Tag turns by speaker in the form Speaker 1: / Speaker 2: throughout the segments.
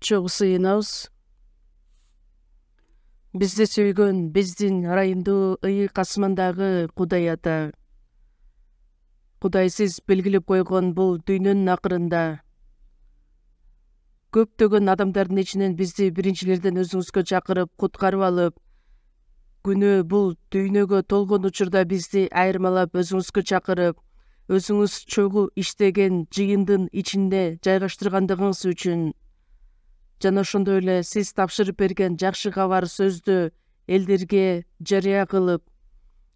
Speaker 1: чогуу сыйынабыз. Бизди сүйгөн биздин ырайымдуу ыйык асмандагы Кудай Ата, Кудай, сиз белгилеп койгон бул дүйнөнүн акырында көптөгөн адамдардын ичинен бизди биринчилерден өзүңүзгө чакырып, куткарып алып, күнөө бул дүйнөгө толгон учурда бизди айырмалап өзүңүзгө чакырып, өзүңүз чогуу иштеген жыйындын ичинде жайгаштыргандыгыңыз үчүн жана ошондой эле сиз тапшырып берген жакшы кабар сөздү элдерге жарыя кылып,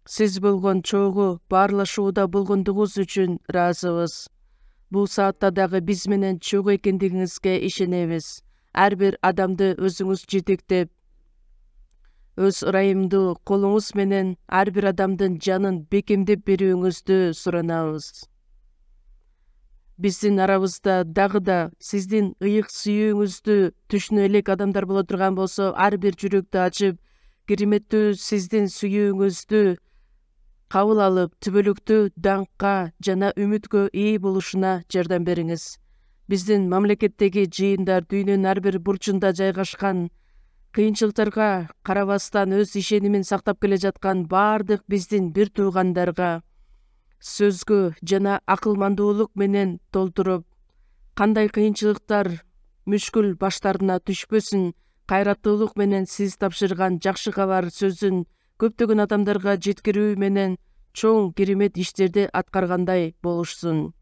Speaker 1: сиз болгон чогуу баарлашууда болгондугуңуз үчүн ыраазыбыз. Бул саатта дагы биз менен чогуу экендигиңизге ишенебиз. Ар бир адамды өзүңүз жетектеп, өз ырайымдуу колуңуз менен ар бир адамдын жанын бекемдеп берүүңүздү суранабыз. Биздин арабызда дагы да сиздин ыйык сүйүүңүздү түшүнө элек адамдар боло турган болсо, ар бир жүрөктү ачып, кереметтүү сиздин сүйүүңүздү кабыл алып, түбөлүктүү даңкка жана үмүткө ээ болушуна жардам бериңиз. Биздин мамлекеттеги жыйындар дүйнөнүн ар бир бурчунда жайгашкан, кыйынчылыктарга карабастан өз ишенимин сактап келе жаткан баардык биздин бир туугандарга сөзгө жана акылмандуулук менен толтуруп, кандай кыйынчылыктар, мүшкүл баштарына түшпөсүн, кайраттуулук менен сиз тапшырган жакшы кабар сөзүн көптөгөн адамдарга жеткирүү менен чоң керемет иштерди аткаргандай болушсун.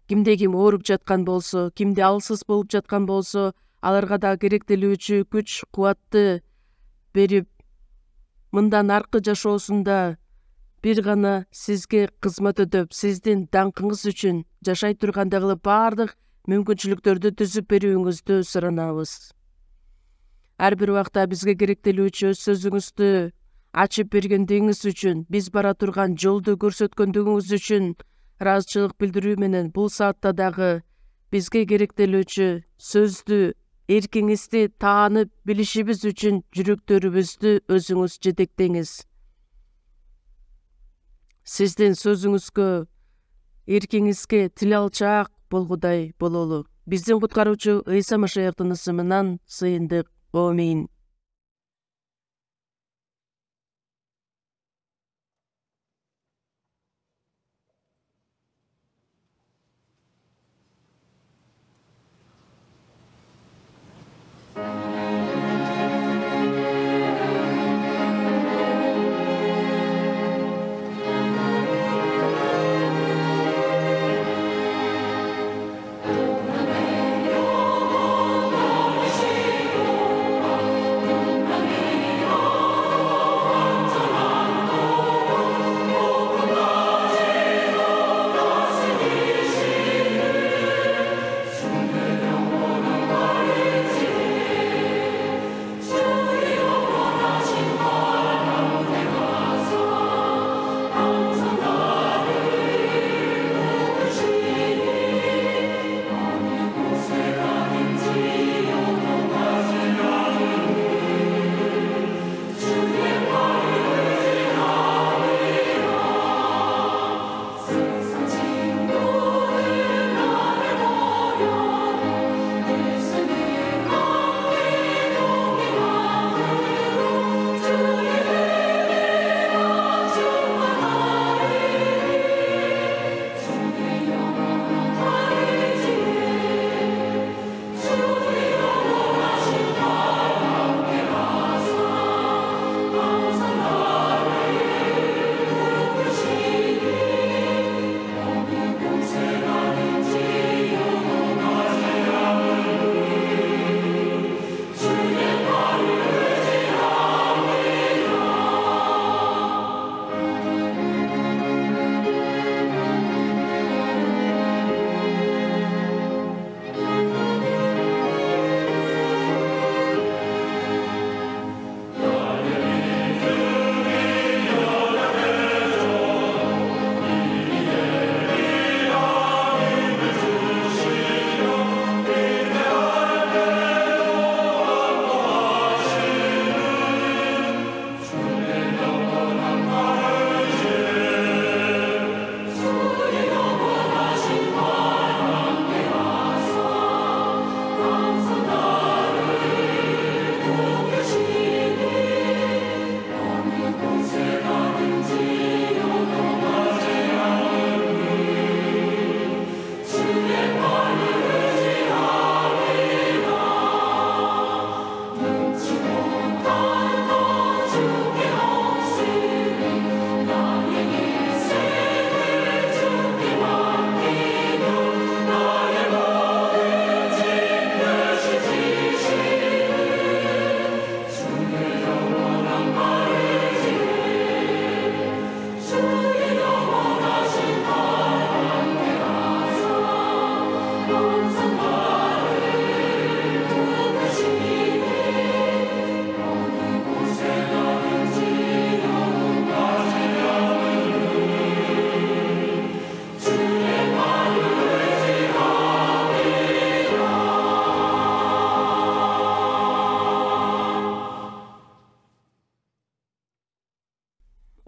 Speaker 1: Кимде ким ооруп жаткан болсо, кимде алсыз болуп жаткан болсо, аларга да керектелүүчү күч кубатты берип, мындан аркы жашоосунда бир гана сизге кызмат өтөп, сиздин даңкыңыз үчүн жашай тургандай кылып баардык мүмкүнчүлүктөрдү түзүп берүүңүздү суранабыз. Ар бир убакта бизге керектелүүчү өз сөзүңүздү ачып бергендигиңиз үчүн, биз бара турган жолду көрсөткөндүгүңүз үчүн ыраазычылык билдирүү менен бул саатта дагы бизге керектелүүчү сөздү, эркиңизди таанып билишибиз үчүн жүрөктөрүбүздү өзүңүз жетектеңиз. Сиздин сөзүңүзгө, эркиңизге тил алчаак болгудай бололу. Биздин куткаруучу Ыйса Машаяктын ысымынан сыйындык. Аминь.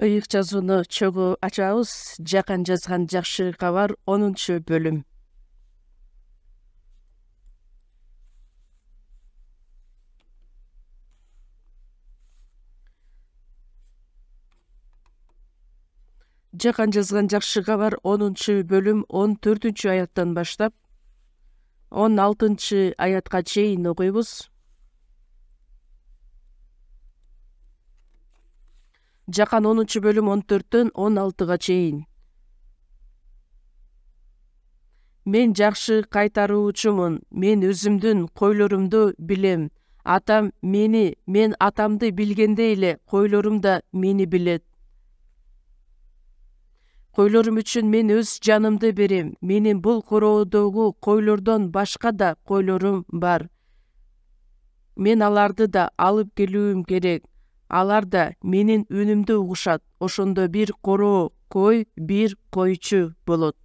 Speaker 1: Ыйык жазууну чогуу ачабыз. Жакан жазган жакшы кабар 10-бөлүм. Жакан жазган жакшы кабар 10-бөлүм 14-аяттан баштап 16-аятка чейин окуйбуз. Жакан 10-бөлүм 14-төн 16-га чейин. Мен жакшы кайтаруучумун, мен өзүмдүн койлорумду билем. Атам мен атамды билгендей эле койлорум да мени билет. Койлорум үчүн мен өз жанымды берем. Менин бул короодогу койлордон башка да койлорум бар. Мен аларды да алып келүүм керек. Алар да менин үнүмдү угушат. Ошондо бир короо кой, бир койчу болот.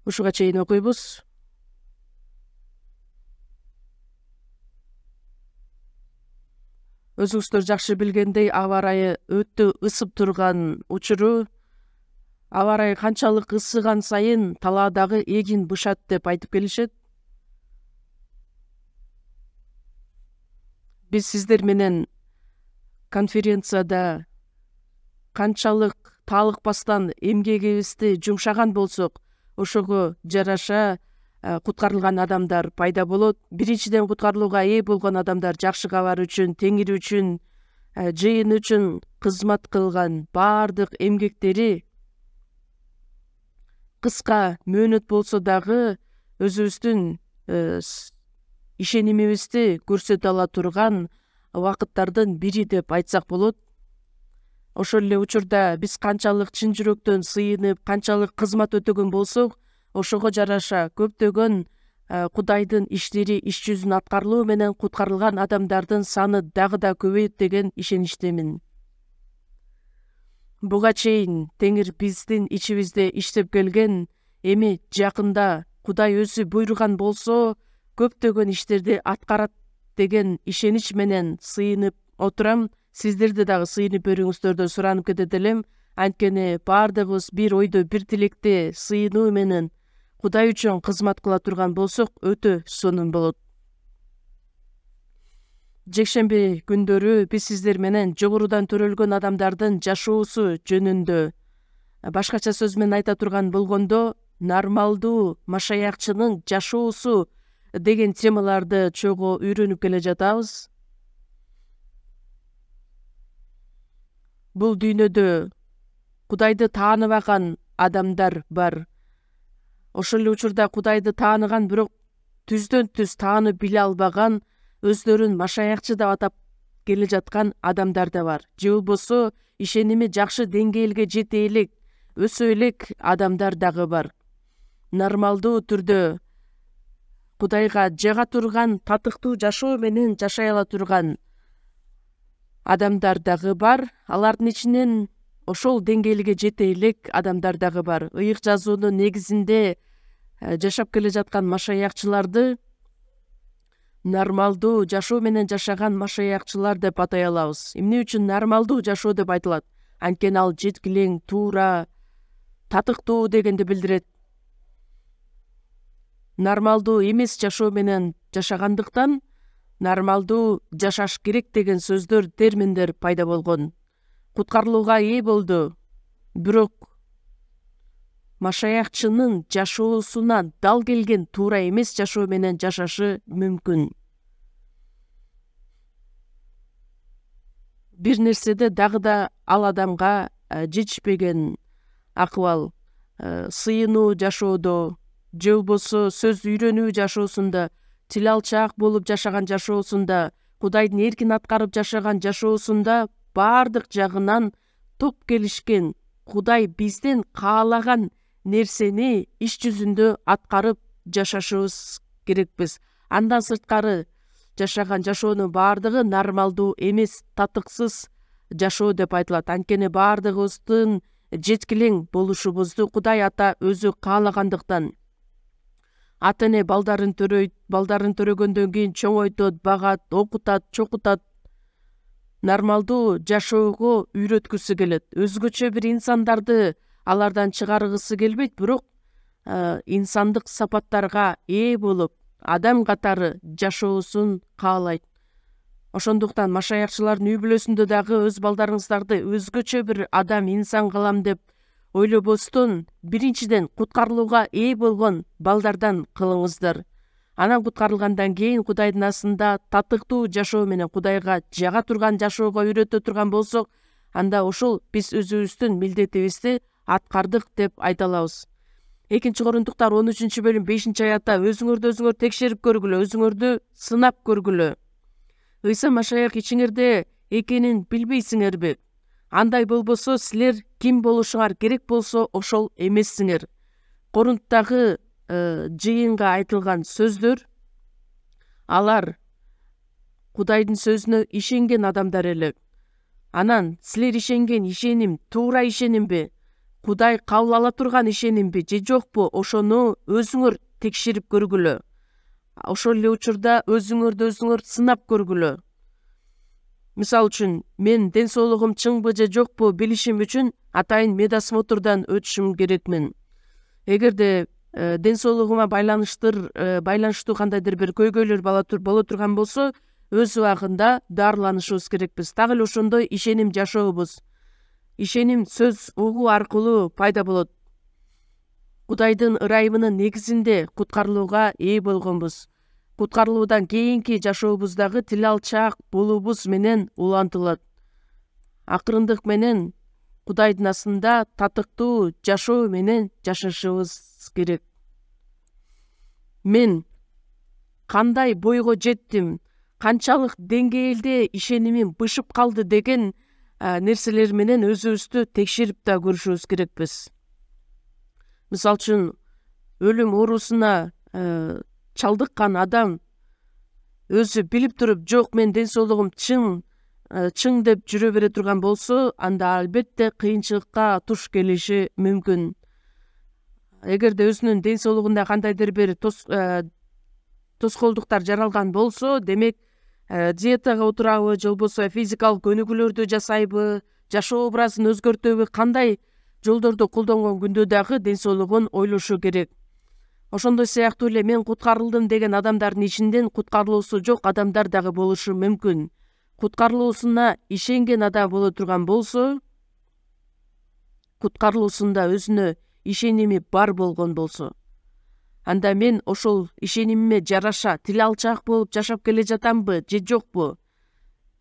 Speaker 1: Ушуга чейин окуйбуз. Өзүңүздөр жакшы билгендей, аба ырайы өтө ысып турган учуру. Аба ырайы канчалык ысыган сайын талаадагы эгин бышат деп айтып келишет. Биз сиздер менен конференцияда канчалык таалыкпастан эмгегибизди жумшаган болсок, ошого жараша куткарылган адамдар пайда болот. Биринчиден куткарылууга ээ болгон адамдар жакшы кабар үчүн, Теңир үчүн, жыйын үчүн кызмат кылган баардык эмгектери кыска мөөнөт болсо дагы өзүбүздүн ишенимибизди көрсөтө ала турган убакыттардын бири деп айтсак болот. Ошол эле учурда биз канчалык чын жүрөктөн сыйынып, канчалык кызмат өтөгөн болсок, ошого жараша көптөгөн Кудайдын иштери иш жүзүн аткарылуу менен куткарылган адамдардын саны дагы да көбөйөт деген ишеничтемин. Буга чейин Теңир биздин ичибизде иштеп келген, эми жакында Кудай өзү буйруган болсо, көптөгөн иштерди аткарат деген ишенич менен сыйынып отурам. Сиздерди дагы сыйынып берүүңүздөрдү суранып кетет элем. Анткени баардыгыбыз бир ойдо, бир тилекте сыйынуу менен Кудай үчүн кызмат кыла турган болсок, өтө сонун болот. Жекшемби күндөрү биз сиздер менен жогорудан төрөлгөн адамдардын жашоосу жөнүндө, башкача сөз менен айта турган болгондо, нормалдуу машаякчынын жашоосу деген темаларды чогуу үйрөнүп келе жатабыз. Бул дүйнөдө Кудайды тааныбаган адамдар бар. Ошол эле учурда Кудайды тааныган, бирок түздөн түз таанып биле албаган, өздөрүн машаякчы деп атап келе жаткан адамдар да бар. Же болбосо ишеними жакшы деңгээлге жете элек, өсө элек адамдар дагы бар. Нормалдуу түрдө Кудайга жага турган татыктуу жашоо менен жашай ала турган адамдар дагы бар. Алардын ичинен ошол деңгээлге жете элек адамдар дагы бар. Ыйык жазуунун негизинде жашап келе жаткан машаякчыларды нормалдуу жашоо менен жашаган машаякчылар деп атай алабыз. Эмне үчүн нормалдуу жашоо деп айтылат? Анткени ал жеткилең, туура, татыктуу дегенди билдирет. Нормалдуу эмес жашоо менен жашагандыктан нормалдуу жашаш керек деген сөздөр, терминдер пайда болгон. Куткарылууга ээ болду, бирок машаякчынын жашоосуна дал келген туура эмес жашоо менен жашашы мүмкүн. Бир нерседе дагы да ал адамга жетишпеген акыбал, сыйынуу жашоодо, же болбосо сөз үйрөнүү жашоосунда, тил алчаак болуп жашаган жашоосунда, Кудайдын эркин аткарып жашаган жашоосунда баардык жагынан топ келишкен. Кудай бизден каалаган нерсени иш жүзүндө аткарып жашашыбыз керекпиз. Андан сырткары жашаган жашоонун баардыгы нормалдуу эмес, татыксыз жашоо деп айтылат. Анткени баардыгыбыздын жеткилең болушубузду Кудай Ата өзү каалагандыктан. Ата эне балдарын төрөйт, балдарын төрөгөндөн кийин чоңойтот, багат, окутат, чокутат. нормалдуу жашоого үйрөткүсү келет. Өзгөчө бир инсандарды алардан чыгаргысы келбейт, бирок инсандык сапаттарга ээ болуп, адам катары жашоосун каалайт. Ошондуктан машаякчылардын үй бүлөсүндө дагы өз балдарыңыздарды өзгөчө бир адам, инсан кылам деп ойлобостон, биринчиден куткарылууга ээ болгон балдардан кылыңыздар. Анан куткарылгандан кийин Кудайдын астында татыктуу жашоо менен Кудайга жага турган жашоого үйрөтө турган болсок, анда ошол биз өзүбүздүн милдетибизди аткардык деп айта алабыз. 2-Корунтуктар 13-бөлүм 5-аятта өзүңөрдү өзүңөр текшерип көргүлө, өзүңөрдү сынап көргүлө. Ыйса Машаяк ичиңерде экенин билбейсиңерби? Андай болбосо силер ким болушуңар керек болсо ошол эмессиңер. Корунттагы жыйынга айтылган сөздөр, алар Кудайдын сөзүнө ишенген адамдар эле. Анан силер ишенген ишеним туура ишенимби? Кудай кабыл ала турган ишенимби же жокпу? Ошону өзүңөр текшерип көргүлө. Ошол эле учурда өзүңөрдү өзүңөр сынап көргүлө. Мисалы үчүн, мен ден соолугум чыңбы же жокпу билишим үчүн атайын медосмотрдан өтүшүм керекмин. Эгерде ден соолугума байланыштуу кандайдыр бир көйгөйлөр боло турган болсо, өз убагында дарыланышыбыз керекпиз. Так эле ошондой ишеним жашообуз, ишеним сөз угуу аркылуу пайда болот. Кудайдын ырайымынын негизинде куткарылууга ээ болгонбуз. Куткарылуудан кийинки жашообуздагы тил алчаак болуубуз менен улантылат. Акырындык менен Кудайдын астында татыктуу жашоо менен жашашыбыз керек. Мен кандай бойго жеттим, канчалык деңгээлде ишенимим бышып калды деген нерселер менен өзүбүздү текшерип да көрүшүбүз керекпиз. Мисалы үчүн, өлүм оорусуна чалдыккан адам өзү билип туруп, жок мен ден соолугум чың деп жүрө бере турган болсо, анда албетте кыйынчылыкка туш келиши мүмкүн. Эгерде өзүнүн ден соолугунда кандайдыр бир тоскоолдуктар жаралган болсо, демек диетага отурабы, же болбосо физикалык өнүгүүлөрдү жасайбы, жашоо образын өзгөртөбү, кандай жолдорду колдонгон күндө дагы ден соолугун ойлошу керек. Ошондой сыяктуу эле мен куткарылдым деген адамдардын ичинен куткарылуусу жок адамдар дагы болушу мүмкүн. Куткарылуусуна ишенген адам боло турган болсо, куткарылуусунда өзүнө ишеними бар болгон болсо, анда мен ошол ишенимиме жараша тил алчаак болуп жашап келе жатамбы же жокпу?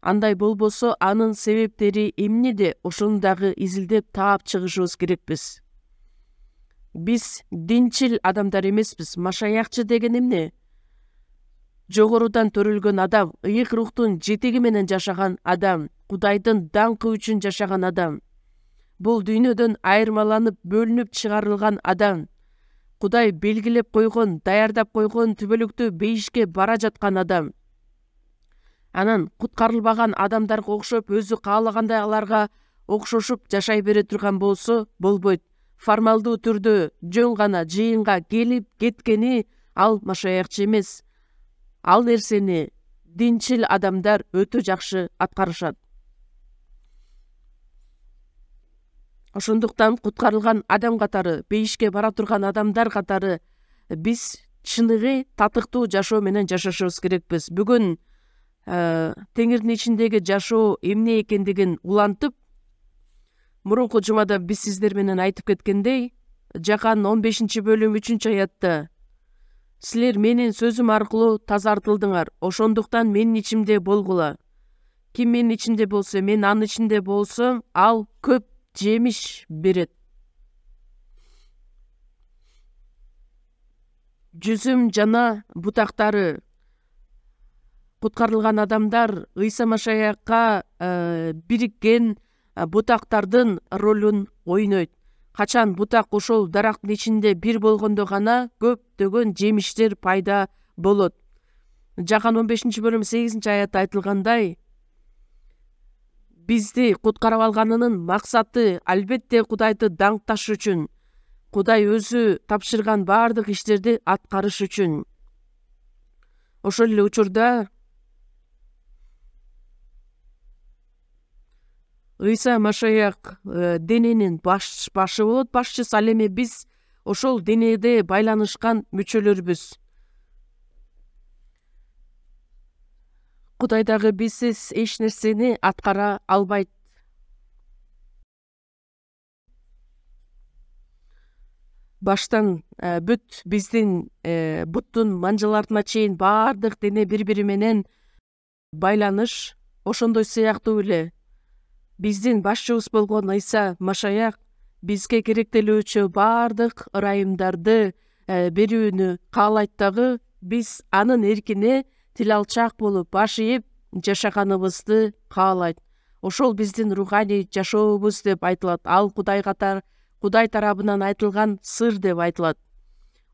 Speaker 1: Андай болбосо, анын себептери эмнеде? Ошону дагы изилдеп таап чыгышыбыз керекпиз. Биз динчил адамдар эмеспиз. Машаякчы деген эмне? Жогорудан төрөлгөн адам, ыйык рухтун жетеги менен жашаган адам, Кудайдын даңкы үчүн жашаган адам. Бул дүйнөдөн айырмаланып, бөлүнүп чыгарылган адам. Кудай белгилеп койгон, даярдап койгон түбөлүктүү бейишке бара жаткан адам. Анан куткарылбаган адамдарга окшоп, өзү каалагандай аларга окшошуп жашай бере турган болсо болбойт. Формалдуу түрдө жөн гана жыйынга келип кеткени ал машаякчы эмес. Ал нерсени динчил адамдар өтө жакшы аткарышат. Ошондуктан куткарылган адам катары, бейишке бара турган адамдар катары биз чыныгы татыктуу жашоо менен жашашыбыз керекпиз. Бүгүн теңирдин ичиндеги жашоо эмне экендигин улантып, мурунку жумада биз сиздер менен айтып кеткендей, Жакан 15-бөлүм 3-аятта силер менин сөзүм аркылуу тазартылдыңар, ошондуктан менин ичимде болгула. Ким менин ичимде болсо, мен анын ичинде болсом, ал көп жемиш берет. Жүзүм жана бутактары. Куткарылган адамдар Ыйса Машаякка бириккен бутактардын ролун ойнойт. Качан бутак ошол дарактын ичинде бир болгондо гана көптөгөн жемиштер пайда болот. Жакан 15-бөлүм 8-аятта айтылгандай, бизди куткарып алганынын максаты албетте Кудайды даңкташ үчүн, Кудай өзү тапшырган баардык иштерди аткарыш үчүн. Ошол эле учурда Ыйса Машаяк дененин башы болот, башчысы. Ал эми биз ошол денеде байланышкан мүчөлөрбүз. Кудай дагы бизсиз эч нерсени аткара албайт. Баштан бүт биздин буттун манжаларына чейин баардык дене бири-бири менен байланыш ошондой сыяктуу эле. Биздин башчыбыз болгон Ыйса Машаяк бизге керектелүүчү баардык ырайымдарды берүүнү каалайт дагы, биз анын эркине тил алчаак болуп баш ийип жашаганыбызды каалайт. Ошол биздин руханий жашообуз деп айтылат. Ал Кудай тарабынан айтылган сыр деп айтылат.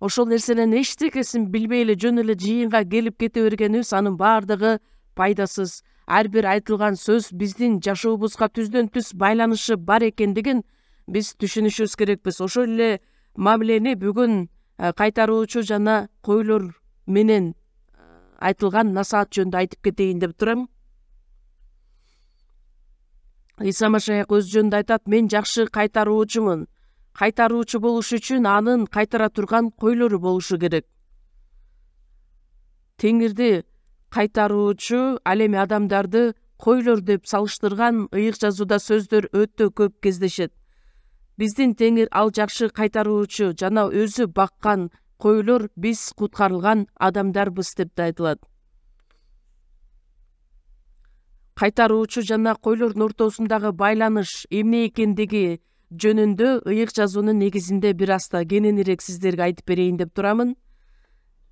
Speaker 1: Ошол нерсенин эчтекесин билбей эле жөн эле жыйынга келип кете бергенибиз, анын баардыгы пайдасыз. Ар бир айтылган сөз биздин жашообузга түздөн түз байланышы бар экендигин биз түшүнүшүбүз керекпиз. Ошол эле мамилени бүгүн кайтаруучу жана койлор менен айтылган насаат жөнүндө айтып кетейин деп турам. Ыйса Машаяк өз жөнүндө айтат: мен жакшы кайтаруучумун. Кайтаруучу болуш үчүн анын кайтара турган койлору болушу керек. Теңирди кайтаруучу ал эми адамдарды койлор деп салыштырган ыйык жазууда сөздөр өтө көп кездешет. Биздин Теңир ал жакшы кайтаруучу жана өзү баккан койлор биз куткарылган адамдарбыз деп да айтылат. Кайтаруучу жана койлордун ортосундагы байланыш эмне экендиги жөнүндө ыйык жазуунун негизинде бир аз да кененирээк сиздерге айтып берейин деп турамын.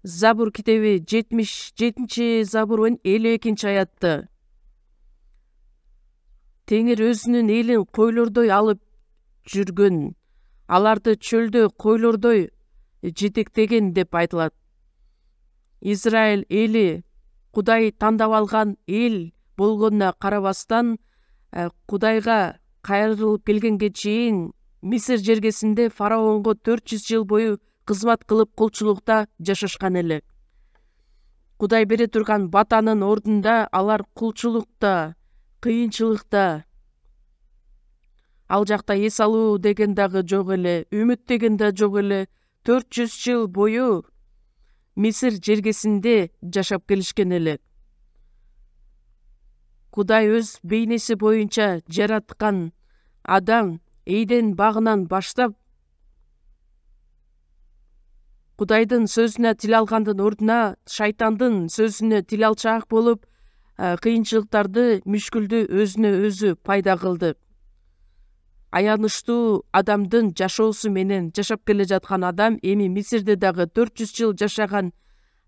Speaker 1: Забур китеби 77-забурдун 52-аятты. Теңир өзүнүн элин койлордой алып жүргөн, аларды чөлдө койлордой жетектеген деп айтылат. Израиль эли Кудай тандап алган эл болгонуна карабастан, Кудайга кайрылып келгенге чейин Мисир жергесинде фараонго 400 жыл бою кызмат кылып кулчулукта жашашкан эле. Кудай бере турган батанын ордунда алар кулчулукта, кыйынчылыкта, ал жакта эс алуу деген дагы жок эле, үмүт деген да жок эле, 400 жыл бою Мисир жергесинде жашап келишкен эле. Кудай өз бейнеси боюнча жараткан адам Эйден багынан баштап Кудайдын сөзүнө тил алгандын ордуна шайтандын сөзүнө тил алчаак болуп, кыйынчылыктарды, мүшкүлдү өзүнө өзү пайда кылды. Аянычтуу адамдын жашоосу менен жашап келе жаткан адам эми Мисирде дагы 400 жыл жашаган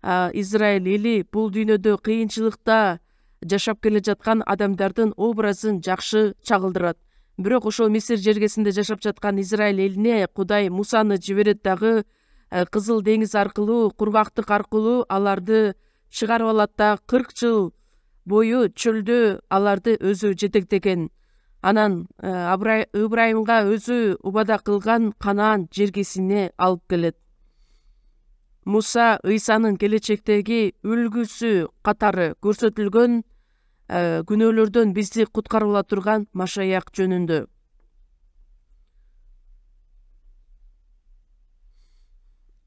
Speaker 1: Израиль эли бул дүйнөдө кыйынчылыкта жашап келе жаткан адамдардын образын жакшы чагылдырат. Бирок ошол Мисир жергесинде жашап жаткан Израиль элине Кудай Мусаны жиберет дагы, Кызыл деңиз аркылуу, кургактык аркылуу аларды чыгарып алат да 40 жыл бою чөлдө аларды өзү жетектеген. Анан Ыбрайымга өзү убада кылган Канаан жергесине алып келет. Муса Ыйсанын келечектеги үлгүсү катары көрсөтүлгөн күнөөлөрдөн бизди куткарып ала турган Машаяк жөнүндө.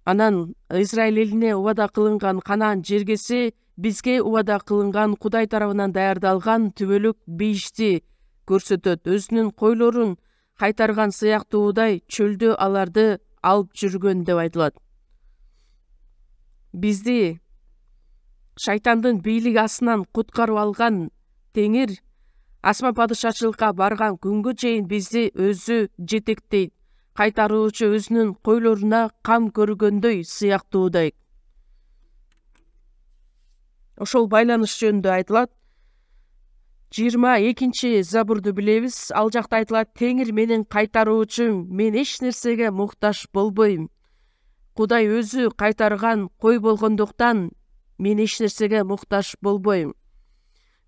Speaker 1: Анан Израиль элине убада кылынган Канаан жергеси бизге убада кылынган Кудай тарабынан даярдалган түбөлүк бейишти көрсөтөт. Өзүнүн койлорун кайтарган сыяктуудай чөлдө аларды алып жүргөн деп айтылат. Бизди шайтандын бийлиги астынан куткарып алган Теңир асма падышачылыкка барган күнгө чейин бизди өзү жетектейт. Кайтаруучу өзүнүн койлоруна кам көргөндөй сыяктуудай. Ошол байланыш жөнүндө айтылат. 22-забурду билебиз. Ал жакта айтылат: Теңир менин кайтаруучум, мен эч нерсеге муктаж болбойм. Кудай өзү кайтарган кой болгондуктан мен эч нерсеге муктаж болбойм.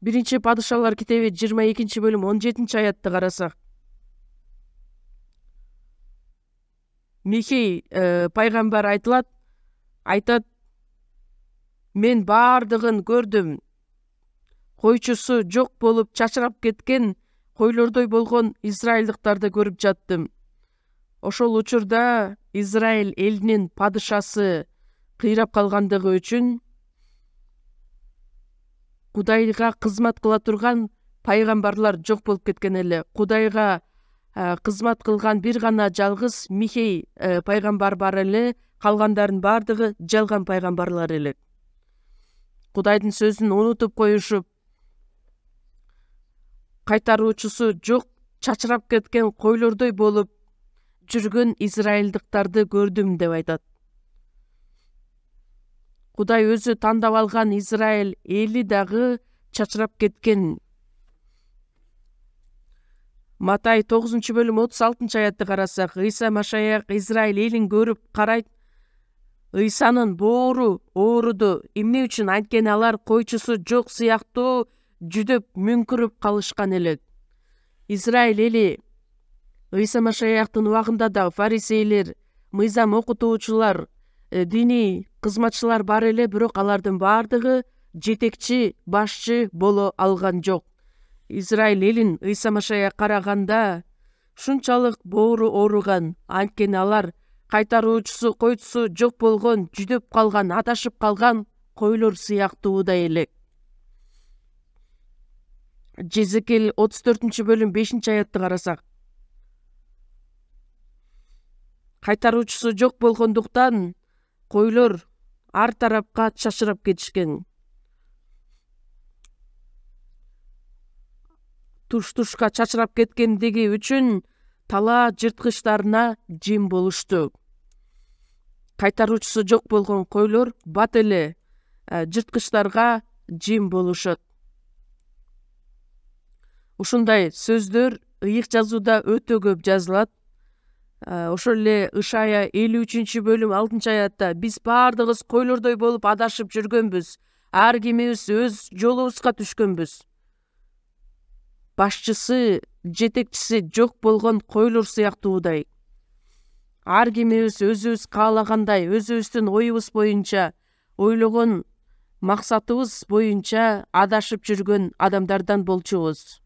Speaker 1: 1-Падышалар китеби 22-бөлүм 17-аятты карасак, Михей пайгамбар айтат: мен баардыгын көрдүм. Койчусу жок болуп чачырап кеткен койлордой болгон израилдыктарды көрүп жаттым. Ошол учурда Израиль элинин падышасы кыйрап калгандыгы үчүн Кудайга кызмат кыла турган пайгамбарлар жок болуп кеткен эле. Кудайга кызмат кылган бир гана жалгыз Михей пайгамбар бар эле, калгандардын бардыгы жалган пайгамбарлар эле. Кудайдын сөзүн унутуп коюшуп, кайтаруучусу жок, чачырап кеткен койлордой болуп жүргөн израилдыктарды көрдүм деп айтат. Кудай өзү тандап алган Израиль эли дагы чачырап кеткен. Матай 9-бөлүм 36-аятты карасак, Ыйса Машаяк Израиль элин көрүп карайт. Ыйсанын боору ооруду. Эмне үчүн? Анткени алар койчусу жок сыяктуу жүдөп мүңкүрүп калышкан эле. Израиль эли Ыйса Машаяктын убагында да фарисейлер, мыйзам окутуучулар, диний кызматчылар бар эле, бирок алардын бардыгы жетекчи, башчы боло алган жок. Израиль элин Ыйса Машаяк караганда шунчалык боору ооруган, анткени алар кайтаруучусу, койчусу жок болгон, жүдөп калган, адашып калган койлор сыяктуу да элек. Жезекил 34-бөлүм 5-аятты карасак, кайтаруучусу жок болгондуктан койлор ар тарапка чачырап кетишкен. Туш-тушка чачырап кеткендиги үчүн талаа жырткычтарына жем болушту. Кайтаруучусу жок болгон койлор бат эле жырткычтарга жем болушат. Ушундай сөздөр ыйык жазууда өтө көп жазылат. Ошол эле Ышая 53-бөлүм 6-аятта биз бардыгыбыз койлордой болуп адашып жүргөнбүз. Ар кимибиз өз жолубузга түшкөнбүз. Башчысы, жетекчиси жок болгон койлор сыяктуудай. Ар кимибиз өзүбүз каалагандай, өзүбүздүн оюбуз боюнча, ойлогон максатыбыз боюнча адашып жүргөн адамдардан болчубуз.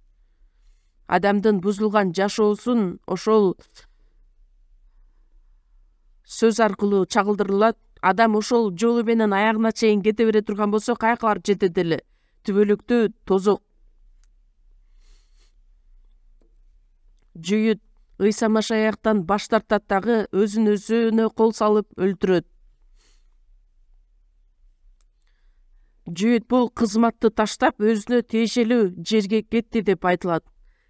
Speaker 1: Адамдын бузулган жашоосун ошол сөз аркылуу чагылдырылат. Адам ошол жолу менен аягына чейин кете бере турган болсо, каяка барып жетет эле? Түбөлүктү тозок. Жүйүт Ыйса Машаяктан баш тартат дагы өзүн өзүнө кол салып өлтүрөт. Жүйүт бул кызматты таштап өзүнө тиешелүү жерге кетти деп айтылат.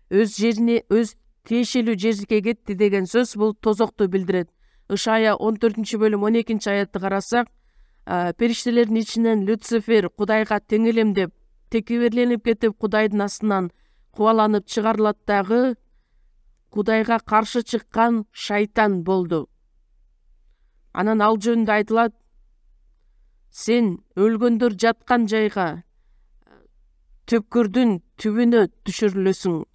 Speaker 1: Өз тиешелүү жерге кетти деген сөз бул тозокту билдирет. Ышая 14-бөлүм 12-аятты карасак, периштелердин ичинен Люцифер Кудайга теңелем деп текеберленип кетип, Кудайдын астынан кубаланып чыгарылат дагы Кудайга каршы чыккан шайтан болду. Анан ал жөнүндө айтылат: сен өлгөндөр жаткан жайга, төпкүрдүн түбүнө түшүрүлөсүң.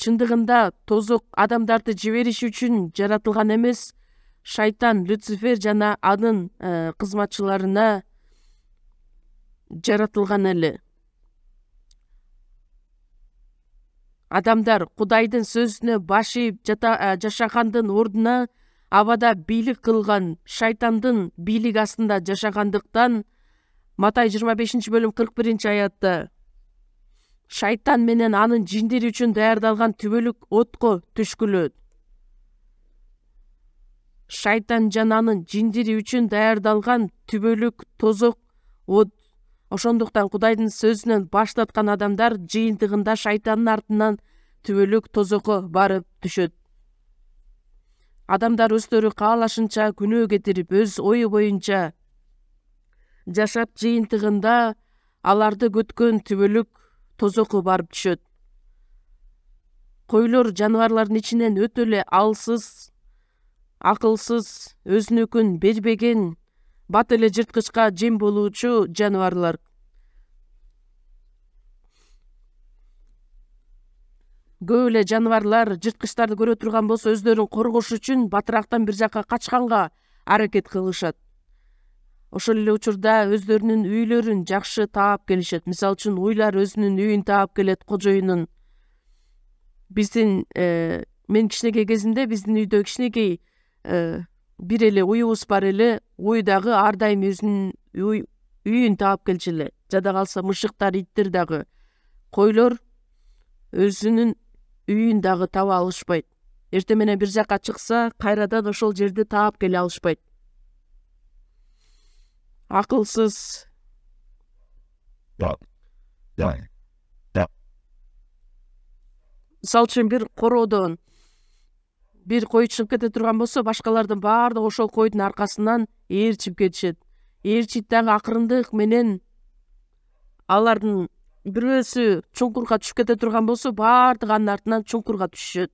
Speaker 1: Чындыгында тозок адамдарды жибериш үчүн жаратылган эмес, шайтан Люцифер жана анын кызматчыларына жаратылган эле. Адамдар Кудайдын сөзүнө баш ийип жашагандын ордуна абада бийлик кылган шайтандын бийлиги астында жашагандыктан Матай 25-бөлүм 41-аятта шайтан менен анын жиндери үчүн даярдалган түбөлүк отко түшкүлөт. Шайтан жана анын жиндери үчүн даярдалган түбөлүк тозок от. Ошондуктан Кудайдын сөзүнөн баш тарткан адамдар жыйынтыгында шайтандын артынан түбөлүк тозокко барып түшөт. Адамдар өздөрү каалашынча күнөө кетирип, өз ою боюнча жашап, жыйынтыгында аларды көткөн түбөлүк тозокко барып түшөт. Койлор жаныбарлардын ичинен өтө эле алсыз, акылсыз, өзүнүкүн бербеген, бат эле жырткычка жем болуучу жаныбарлар. Көп эле жаныбарлар жырткычтарды көрө турган болсо, өздөрүн коргош үчүн батырактан бир жакка качканга аракет кылышат. ошол эле учурда өздөрүнүн үйлөрүн жакшы таап келишет. Мисалы үчүн уйлар өзүнүн үйүн таап келет, кожоюнун. Биздин мен кичинекей кезимде биздин үйдө кичинекей бир эле уюбуз бар эле. Уй дагы ар дайым өзүнүн үйүн таап келчү эле. Жада калса мышыктар, иттер дагы. Койлор өзүнүн үйүн дагы таба алышпайт. Эртең менен бир жакка чыкса, кайрадан ошол жерди таап келе алышпайт. Акылсыз. Мисалы үчүн бир короодон бир кой чыгып кете турган болсо, башкалардын баардыгы ошол койдун аркасынан ээрчип кетишет. Ээрчип дагы акырындык менен алардын бирөөсү чуңкурга түшүп кете турган болсо, баардыгы анын артынан чуңкурга түшүшөт.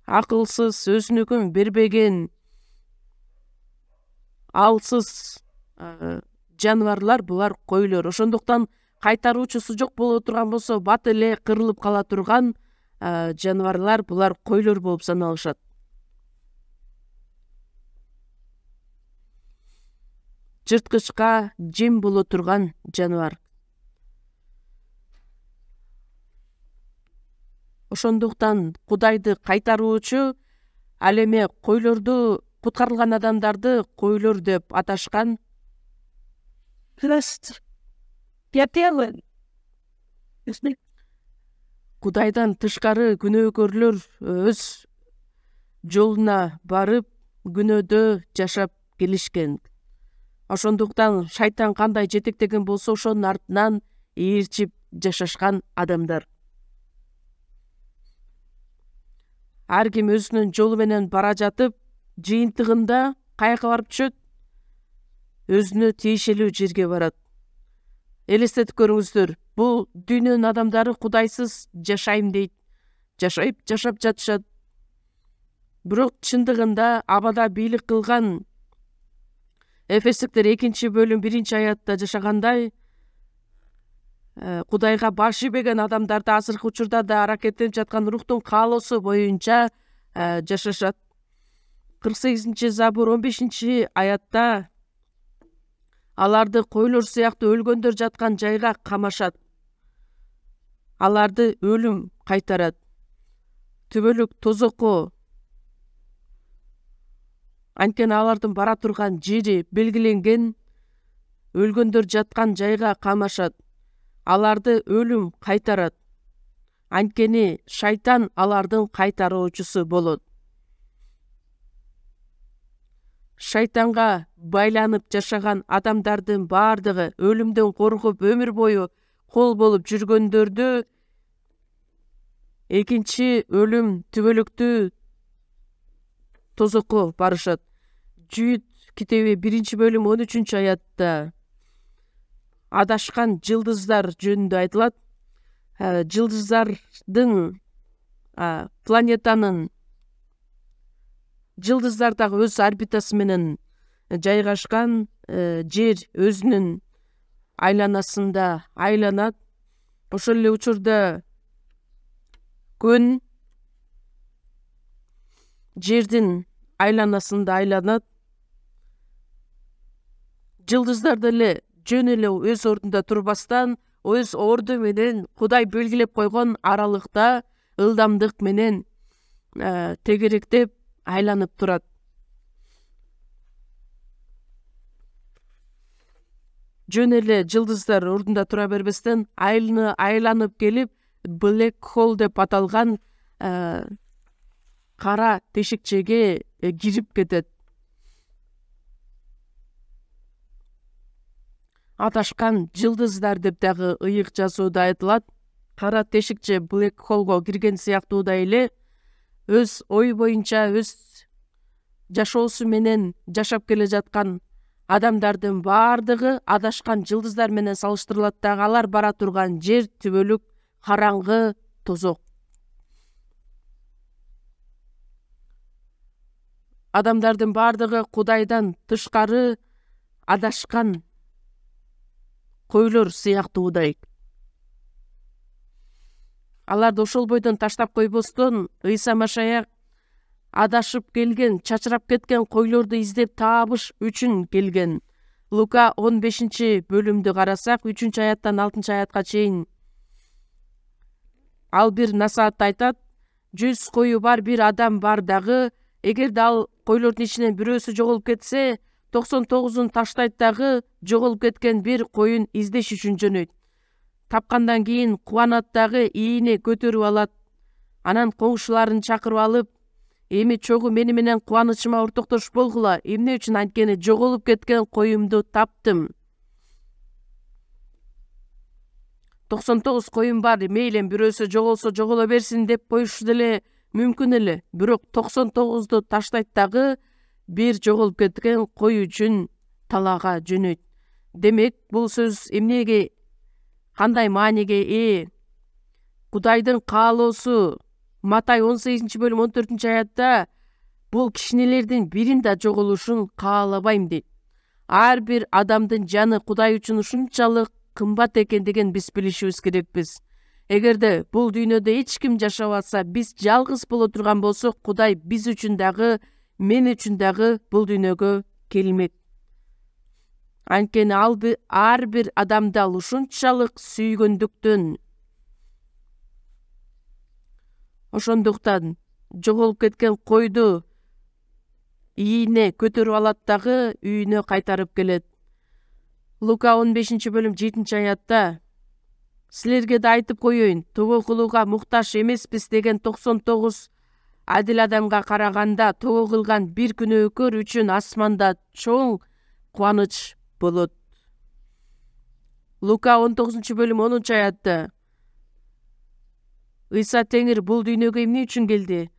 Speaker 1: Акылсыз, өзүнүкүн бербеген, алсыз жаныбарлар булар койлор. Ошондуктан кайтаруучусу жок боло турган болсо, бат эле кырылып кала турган жаныбарлар булар койлор болуп саналышат. Жырткычка жем боло турган жаныбар. Ошондуктан Кудайды кайтаруучу ал эме койлорду, куткарылган адамдарды койлор деп аташкан. Кудайдан тышкары күнөөкөрлөр өз жолуна барып, күнөөдө жашап келишкен. Ошондуктан шайтан кандай жетектеген болсо, ошонун артынан ээрчип жашашкан адамдар. Ар ким өзүнүн жолу менен бара жатып, жыйынтыгында каяка барып түшөт? Өзүнө тиешелүү жерге барат. Элестетип көрүңүздөр, бул дүйнөнүн адамдары кудайсыз жашайм дейт. Жашап жатышат. Бирок чындыгында абада бийлик кылган Эфестиктер 2-бөлүм 1-аятта жашагандай, Кудайга баш ийбеген адамдарды азыркы учурда да аракеттенип жаткан рухтун каалоосу боюнча жашашат. 48-Забур 15-аятта аларды койлор сыяктуу өлгөндөр жаткан жайга камашат. Аларды өлүм кайтарат. Түбөлүк тозокко. Анткени алардын бара турган жери белгиленген, өлгөндөр жаткан жайга камашат. Аларды өлүм кайтарат. Анткени шайтан алардын кайтаруучусу болот. Шайтанга байланып жашаган адамдардын баардыгы, өлүмдөн коркуп өмүр бою кол болуп жүргөндөрдү экинчи өлүм, түбөлүктүү тозокко барышат. Жүйүт китеби 1-бөлүм 13-аятта адашкан жылдыздар жөнүндө айтылат. Жылдыздардын, планетанын, жылдыздар дагы өз орбитасы менен жайгашкан, жер өзүнүн айланасында айланат. Ошол эле учурда күн жердин айланасында айланат. Жылдыздар деле жөн эле өз ордунда турбастан, өз орду менен Кудай белгилеп койгон аралыкта ылдамдык менен тегеректеп айланып турат. Жөн эле жылдыздар ордунда тура бербестен, айланып келип, Black Hole деп аталган кара тешикчеге кирип кетет. Адашкан жылдыздар деп дагы ыйык жазууда айтылат. Кара тешикче Black Hole'го кирген сыяктуудай эле, өз ой боюнча, өз жашоосу менен жашап келе жаткан адамдардын баардыгы адашкан жылдыздар менен салыштырылат дагы, алар бара турган жер түбөлүк караңгы, тозок. Адамдардын баардыгы Кудайдан тышкары адашкан койлор сыяктуудай. Аларды ошол бойдон таштап койбостон, Ыйса Машаяк адашып келген, чачырап кеткен койлорду издеп табыш үчүн келген. Лука 15-бөлүмдү карасак, 3-аяттан 6-аятка чейин ал бир насаатты айтат. 100 кою бар бир адам бар дагы, эгерде ал койлордун ичинен бирөөсү жоголуп кетсе, 99-ун таштайт дагы, жоголуп кеткен бир коюн издеш үчүн жөнөйт. Тапкандан кийин кубанат дагы, ээне көтөрүп алат. Анан коңшуларын чакырып алып, эми чогуу мени менен кубанычыма ортоктош болгула. Эмне үчүн? Анткени жоголуп кеткен коюмду таптым. 99 коюм бар, мейлен бирөөсү жоголсо жоголо берсин деп коюш деле мүмкүн эле. Бирок 99-ду таштайт дагы, бир жоголуп кеткен кой үчүн талаага жөнөйт. Демек, бул сөз эмнеге, кандай мааниге ээ? Кудайдын каалоосу Матай 18-бөлүм 14-аятта бул кичинелердин бирин да жоголушун каалабайм дейт. Ар бир адамдын жаны Кудай үчүн ушунчалык кымбат экендигин биз билишибиз керекпиз. Эгерде бул дүйнөдө эч ким жашабаса, биз жалгыз боло турган болсок, Кудай биз үчүн дагы, мен үчүн дагы бул дүйнөгө келмек. Анткени ар бир адамды ал ушунчалык сүйгөндүктөн. Ошондуктан жоголуп кеткен койду ээне көтөрүп алат дагы, үйүнө кайтарып келет. Лука 15-бөлүм 7-аятта силерге да айтып коеюн, тобо кылууга муктаж эмеспиз деген 99 адил адамга караганда тобо кылган бир күнөөкөр үчүн асманда чоң кубаныч болот. Лука 19-бөлүм 10-аятта Ыйса Теңир бул дүйнөгө эмне үчүн келди?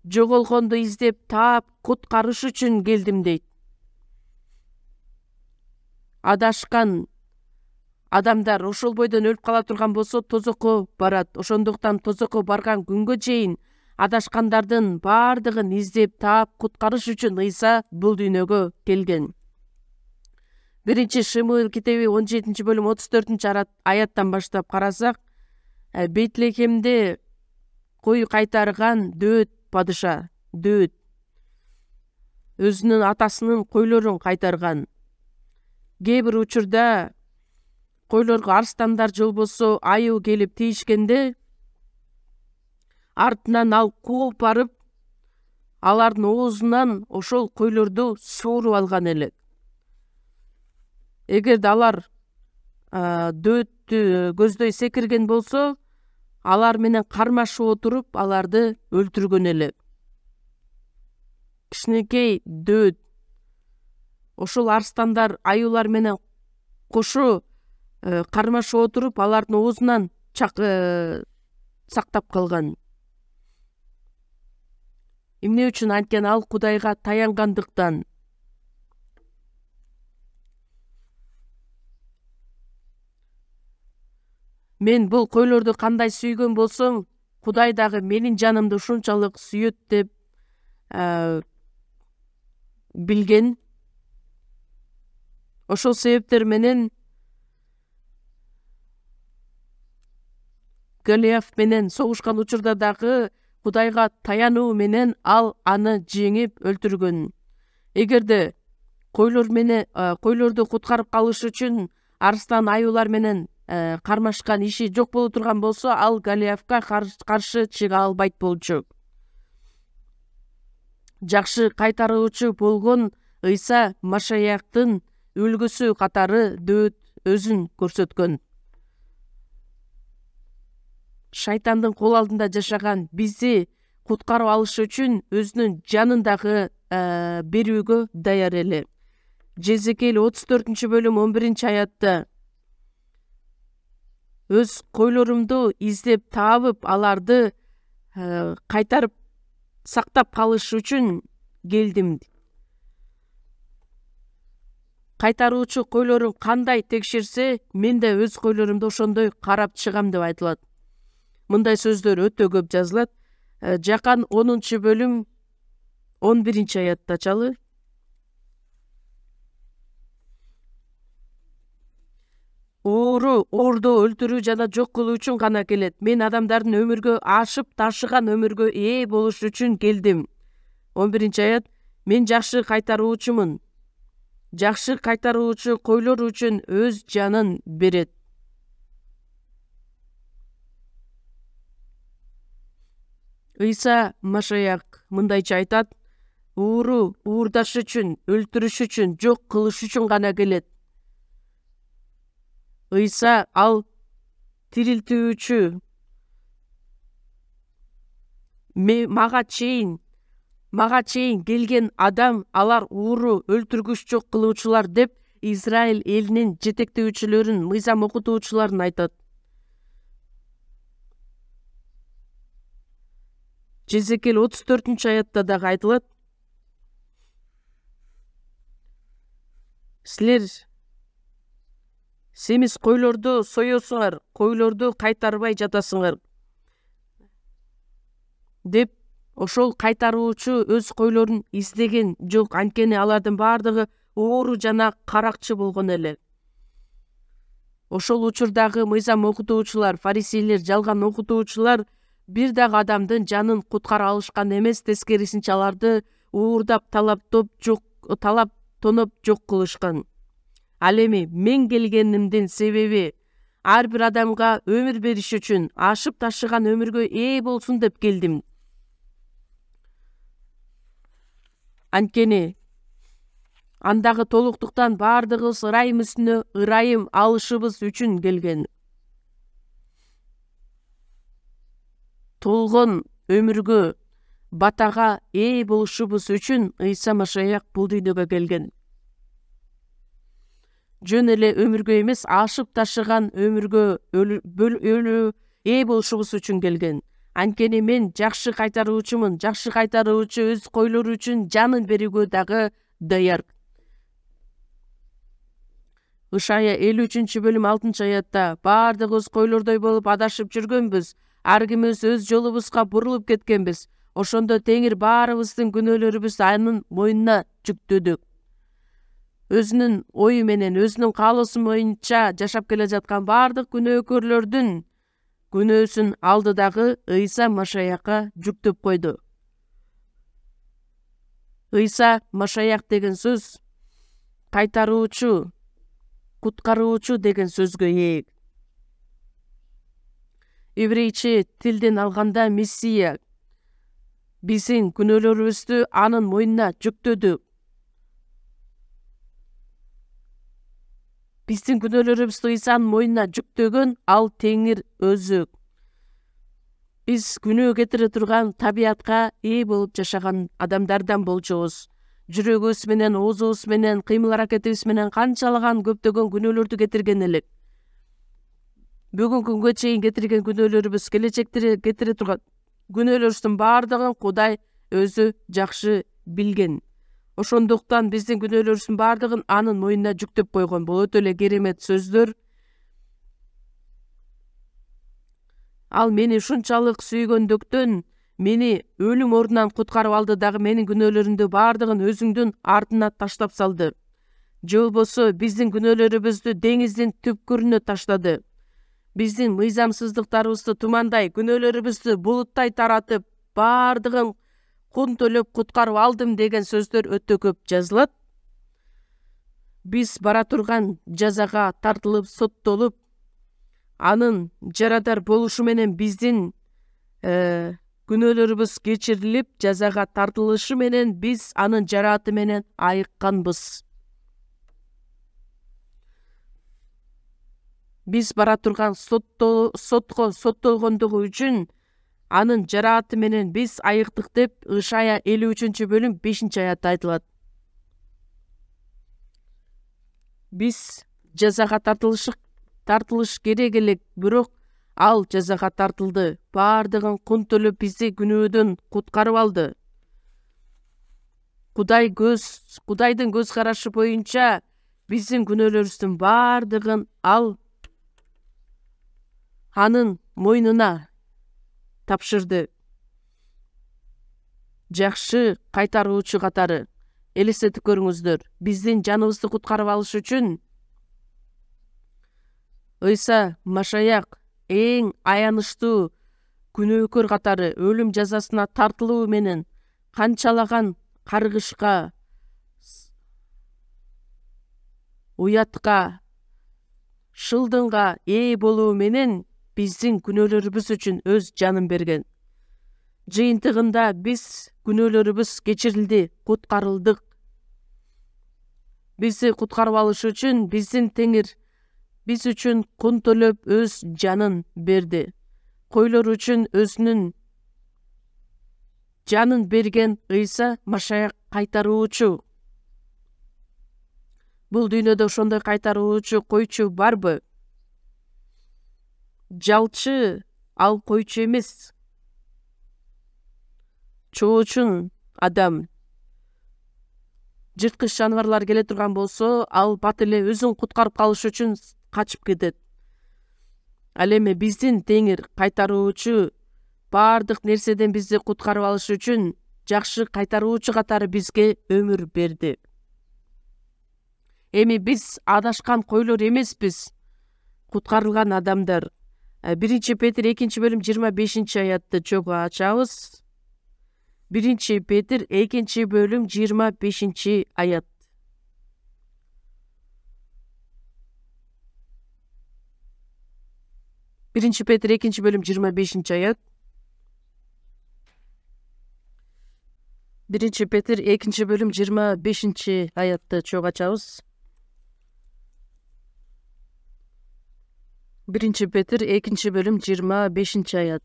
Speaker 1: Жоголгонду издеп таап, куткарыш үчүн келдим дейт. Адашкан адамдар ошол бойдон өлүп кала турган болсо, тозокко барат. Ошондуктан тозокко барган күнгө чейин адашкандардын бардыгын издеп таап, куткарыш үчүн Ыйса бул дүйнөгө келген. 1-Шымуил китеби 17-бөлүм 34-аяттан баштап карасак, Бейтлехемде кой кайтарган Дөөт падыша, Дөөт өзүнүн атасынын койлорун кайтарган. Кээ бир учурда койлорго арстандар же болбосо аюу келип тийишкенде, артынан ал кууп барып, алардын оозунан ошол койлорду сууруп алган элек. Эгерде алар Дөөттү көздөй секирген болсо, алар менен кармашып отуруп, аларды өлтүргөн элек. Кичинекей Дөөт ошол арстандар, аюулар менен кошо кармашып отуруп, алардын оозунан сактап калган. Эмне үчүн? Анткени ал Кудайга таянгандыктан. Мен бул койлорду кандай сүйгөн болсоң, Кудай дагы менин жанымды ушунчалык сүйөт деп билген. Ошол себептер менен Голиаф менен согушкан учурда дагы Кудайга таянуу менен ал аны жеңип өлтүргөн. Эгерде койлорду куткарып калыш үчүн арстан аюулар менен кармашкан иши жок боло турган болсо, ал Голиафка каршы чыга албайт болчу. Жакшы кайтаруучу болгон Ыйса Машаяктын үлгүсү катары Дөөт өзүн көрсөткөн. Шайтандын кол алдында жашаган бизди куткарып алыш үчүн өзүнүн жанын дагы берүүгө даяр эле. Жезекел 34-бөлүм 11-аятта өз койлорумду издеп таабып, аларды кайтарып сактап калыш үчүн келдим. Кайтаруучу койлорун кандай текшерсе, мен да өз койлорумду ошондой карап чыгам деп айтылат. Мындай сөздөр өтө көп жазылат. Жакан 10-бөлүм 11-аятта чалы. Оору ордо өлтүрүү жана жок кылуу үчүн гана келет. Мен адамдардын өмүргө ашып ташыган өмүргө ээ болуш үчүн келдим. 11-аят. Мен жакшы кайтаруучумун. Жакшы кайтаруучу койлор үчүн өз жанын берет. Ыйса Машаяк мындайча айтат: ууру уурдаш үчүн, өлтүрүш үчүн, жок кылыш үчүн гана келет. Ыйса ал тирилтүүчү. Мага чейин келген адам, алар ууру, өлтүргүч жок кылуучулар деп Израиль элинин жетектөөчүлөрүн, мыйзам окутуучуларын айтат. Жезекел 34-аятта дагы айтылат: силер семиз койлорду соесуңар, койлорду кайтарбай жатасыңар деп. Ошол кайтаруучу өз койлорун издеген жок, анткени алардын баардыгы оору жана каракчы болгон эле. Ошол учурдагы мыйзам окутуучулар, фарисейлер, жалган окутуучулар бир дагы адамдын жанын куткара алышкан эмес, тескерисинче аларды уурдап, талап тоноп жок кылышкан. Ал эми мен келгенимдин себеби ар бир адамга өмүр бериш үчүн, ашып ташыган өмүргө ээ болсун деп келдим. Анткени андагы толуктуктан баардыгыбыз ырайым үстүнө ырайым алышыбыз үчүн келген. Толгон өмүргө, батага ээ болушубуз үчүн Ыйса Машаяк бул дүйнөгө келген. Жөн эле өмүргө эмес, ашып ташыган өмүргө ээ болушубуз үчүн келген. Анткени мен жакшы кайтаруучумун. Жакшы кайтаруучу өз койлору үчүн жанын берүүгө дагы даяр. Ышая 53-бөлүм 6-аятта: баардыгыбыз койлордой болуп адашып жүргөнбүз, ар кимибиз өз жолубузга бурулуп кеткенбиз. Ошондо Теңир баарыбыздын күнөөлөрүбүздү анын мойнуна жүктөдүк. Өзүнүн ою менен, өзүнүн каалоосу боюнча жашап келе жаткан баардык күнөөкөрлөрдүн күнөөсүн алды дагы Ыйса Машаякка жүктөп койду. Ыйса Машаяк деген сөз кайтаруучу, куткаруучу деген сөзгө ээ. Ибрейче тилден алганда Мессия биздин күнөөлөрүбүздү анын мойнуна жүктөдү. Биздин күнөөлөрүбүздү Ыйсанын мойнуна жүктөгөн ал Теңир өзү. Биз күнөө кетире турган табиятка ээ болуп жашаган адамдардан болчубуз. Жүрөгүбүз менен, оозубуз менен, кыймыл аракетибиз менен канчалаган көптөгөн күнөөлөрдү кетирген элек. Бүгүнкү күнгө чейин кетирген күнөөлөрүбүз, келечекте кетире турган күнөөлөрүбүздүн баардыгын Кудай өзү жакшы билген. Ошондуктан биздин күнөөлөрүбүздүн баардыгын анын мойнуна жүктөп койгон. Бул өтө эле керемет сөздөр. Ал мени ушунчалык сүйгөндүктөн мени өлүм ордунан куткарып алды дагы менин күнөөлөрүмдү баардыгын өзүңдүн артына таштап салды. Же болбосо биздин күнөөлөрүбүздү деңиздин түпкүрүнө таштады. Биздин мыйзамсыздыктарыбызды тумандай, күнөөлөрүбүздү булуттай таратып, баардыгын кун төлөп куткарып алдым деген сөздөр өтө көп жазылат. Биз бара турган жазага тартылып, соттолуп, анын жарадар болушу менен биздин күнөөлөрүбүз кечирилип, жазага тартылышы менен биз анын жарааты менен айыкканбыз. Биз бара турган сотко соттолгондугу үчүн анын жарааты менен биз айыктык деп Ышая 53-бөлүм 5-аятта айтылат. Биз жазага тартылыш керек элек, бирок ал жазага тартылды. Баардыгын кун төлөп бизди күнөөдөн куткарып алды. Кудайдын көз карашы боюнча биздин күнөөлөрүбүздүн баардыгын ал анын мойнуна тапшырды. Жакшы кайтаруучу катары. Элестетип көрүңүздөр, биздин жаныбызды куткарып алыш үчүн Ыйса Машаяк эң аянычтуу күнөөкөр катары өлүм жазасына тартылуу менен канчалаган каргышка, уятка, шылдыңга ээ болуу менен биздин күнөөлөрүбүз үчүн өз жанын берген. Жыйынтыгында биз күнөөлөрүбүз кечирилди, куткарылдык. Бизди куткарып алыш үчүн биздин Теңир биз үчүн кун төлөп өз жанын берди. Койлор үчүн өзүнүн жанын берген Ыйса Машаяк кайтаруучу. Бул дүйнөдө ошондой кайтаруучу койчу барбы? Жалчы ал койчу эмес. Чоочун адам. Жырткыч жаныбарлар келе турган болсо, ал бат эле өзүн куткарып калыш үчүн качып кетет. Ал эми биздин Теңир кайтаруучу баардык нерседен бизди куткарып алыш үчүн жакшы кайтаруучу катары бизге өмүр берди. Эми биз адашкан койлор эмеспиз, куткарылган адамдар. 1 Петр 2-бөлүм 25-аятты чогуу ачабыз. 1 Петр 2-бөлүм 25-аят. Биринчи Петр 2-бөлүм 25-аят. 1 Петр 2-бөлүм 25-аятты чогуу ачабыз. 1 Петр 2-бөлүм 25-аят.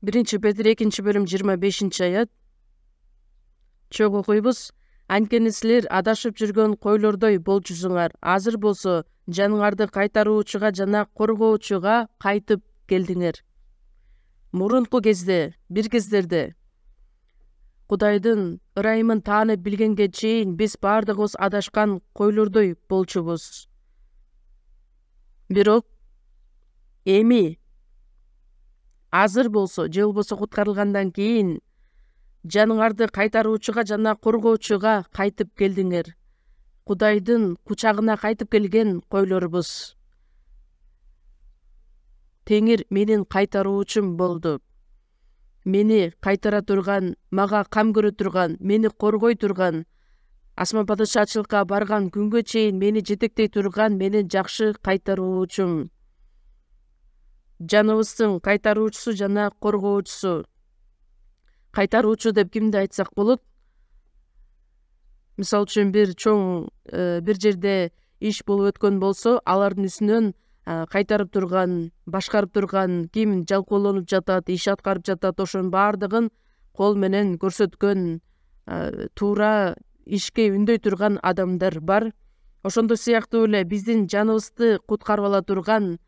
Speaker 1: Биринчи Петр 2-бөлүм 25-аят. Чогуу окуйбуз. Анткени силер адашып жүргөн койлордой болчусуңар. Азыр болсо жаныңарды кайтаруучуга жана коргоочуга кайтып келдиңер. Мурунку кезде, бир кездерде Кудайдын ырайымын таанып билгенге чейин биз баардыгыбыз адашкан койлордой болчубуз. Бирок эми азыр болсо, же болбосо куткарылгандан кийин жаныңарды кайтаруучуга жана коргоочуга кайтып келдиңер. Кудайдын кучагына кайтып келген койлорбуз. Теңир менин кайтаруучум болду. Мени кайтара турган, мага кам көрө турган, мени коргой турган, асман падышачылыкка барган күнгө чейин мени жетектей турган менин жакшы кайтаруучум. Жаныбыздын кайтаруучусу жана коргоочусу. Кайтаруучу деп кимди айтсак болот? Мисалы үчүн бир чоң бир жерде иш болуп өткөн болсо, алардын үстүнөн кайтарып турган, башкарып турган, ким жалкоолонуп жатат, иш аткарып жатат, ошонун баардыгын кол менен көрсөткөн, туура ишке үндөй турган адамдар бар. Ошондой сыяктуу эле биздин жаныбызды куткарып ала турган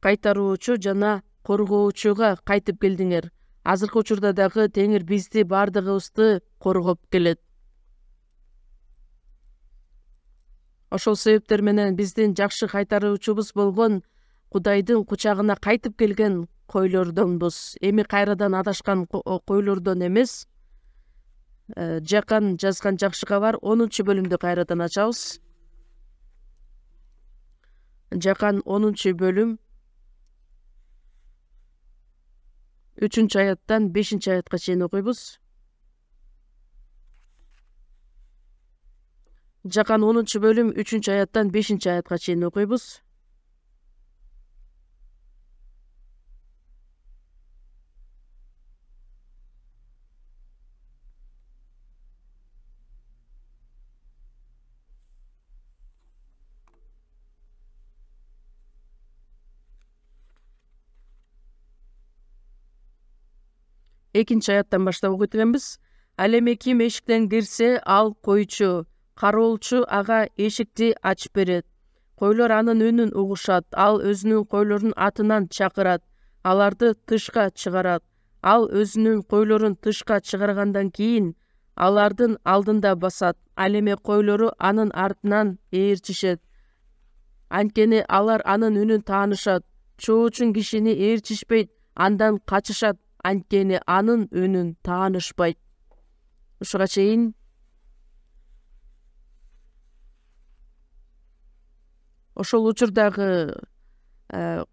Speaker 1: кайтаруучу жана коргоочуга кайтып келдиңер. Азыркы учурда дагы Теңир бизди баардыгыбызды коргоп келет. Ошол себептер менен биздин жакшы кайтаруучубуз болгон Кудайдын кучагына кайтып келген койлордонбуз. Эми кайрадан адашкан койлордон эмес. Жакан жазган жакшы кабар 10-бөлүмдү кайрадан ачабыз. Жакан 10-бөлүм 3-аяттан 5-аятка чейин окуйбуз. Жакан 10-бөлүм 3-аяттан 5-аятка чейин окуйбуз. Экинчи аяттан баштап окуйт экенбиз. Ал эми ким эшиктен кирсе, ал койчу, кароолчу ага эшикти ачып берет. Койлор анын үнүн угушат, ал өзүнүн койлорун атынан чакырат, аларды тышка чыгарат. Ал өзүнүн койлорун тышка чыгаргандан кийин алардын алдында басат. Ал эми койлору анын артынан ээрчишет. Анткени алар анын үнүн таанышат. Чоочун кишини ээрчишпейт, андан качышат, анткени анын үнүн таанышпайт. Ушуга чейин ошол учурдагы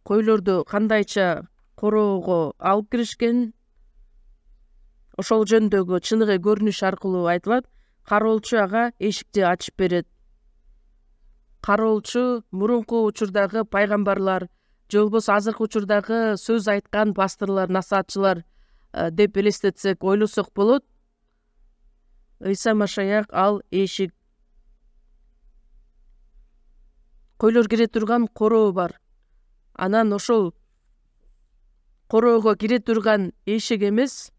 Speaker 1: койлорду кандайча короого алып киришкен. Ошол жөнүндөгү чыныгы көрүнүш аркылуу айтылат. Кароолчу ага эшикти ачып берет. Кароолчу мурунку учурдагы пайгамбарлар же болбосо азыркы учурдагы сөз айткан пасторлор, насаатчылар деп элестетсек, ойлосок болот. Ыйса Машаяк ал эшик. Койлор кире турган короо бар. Анан ошол короого кире турган эшик эмес,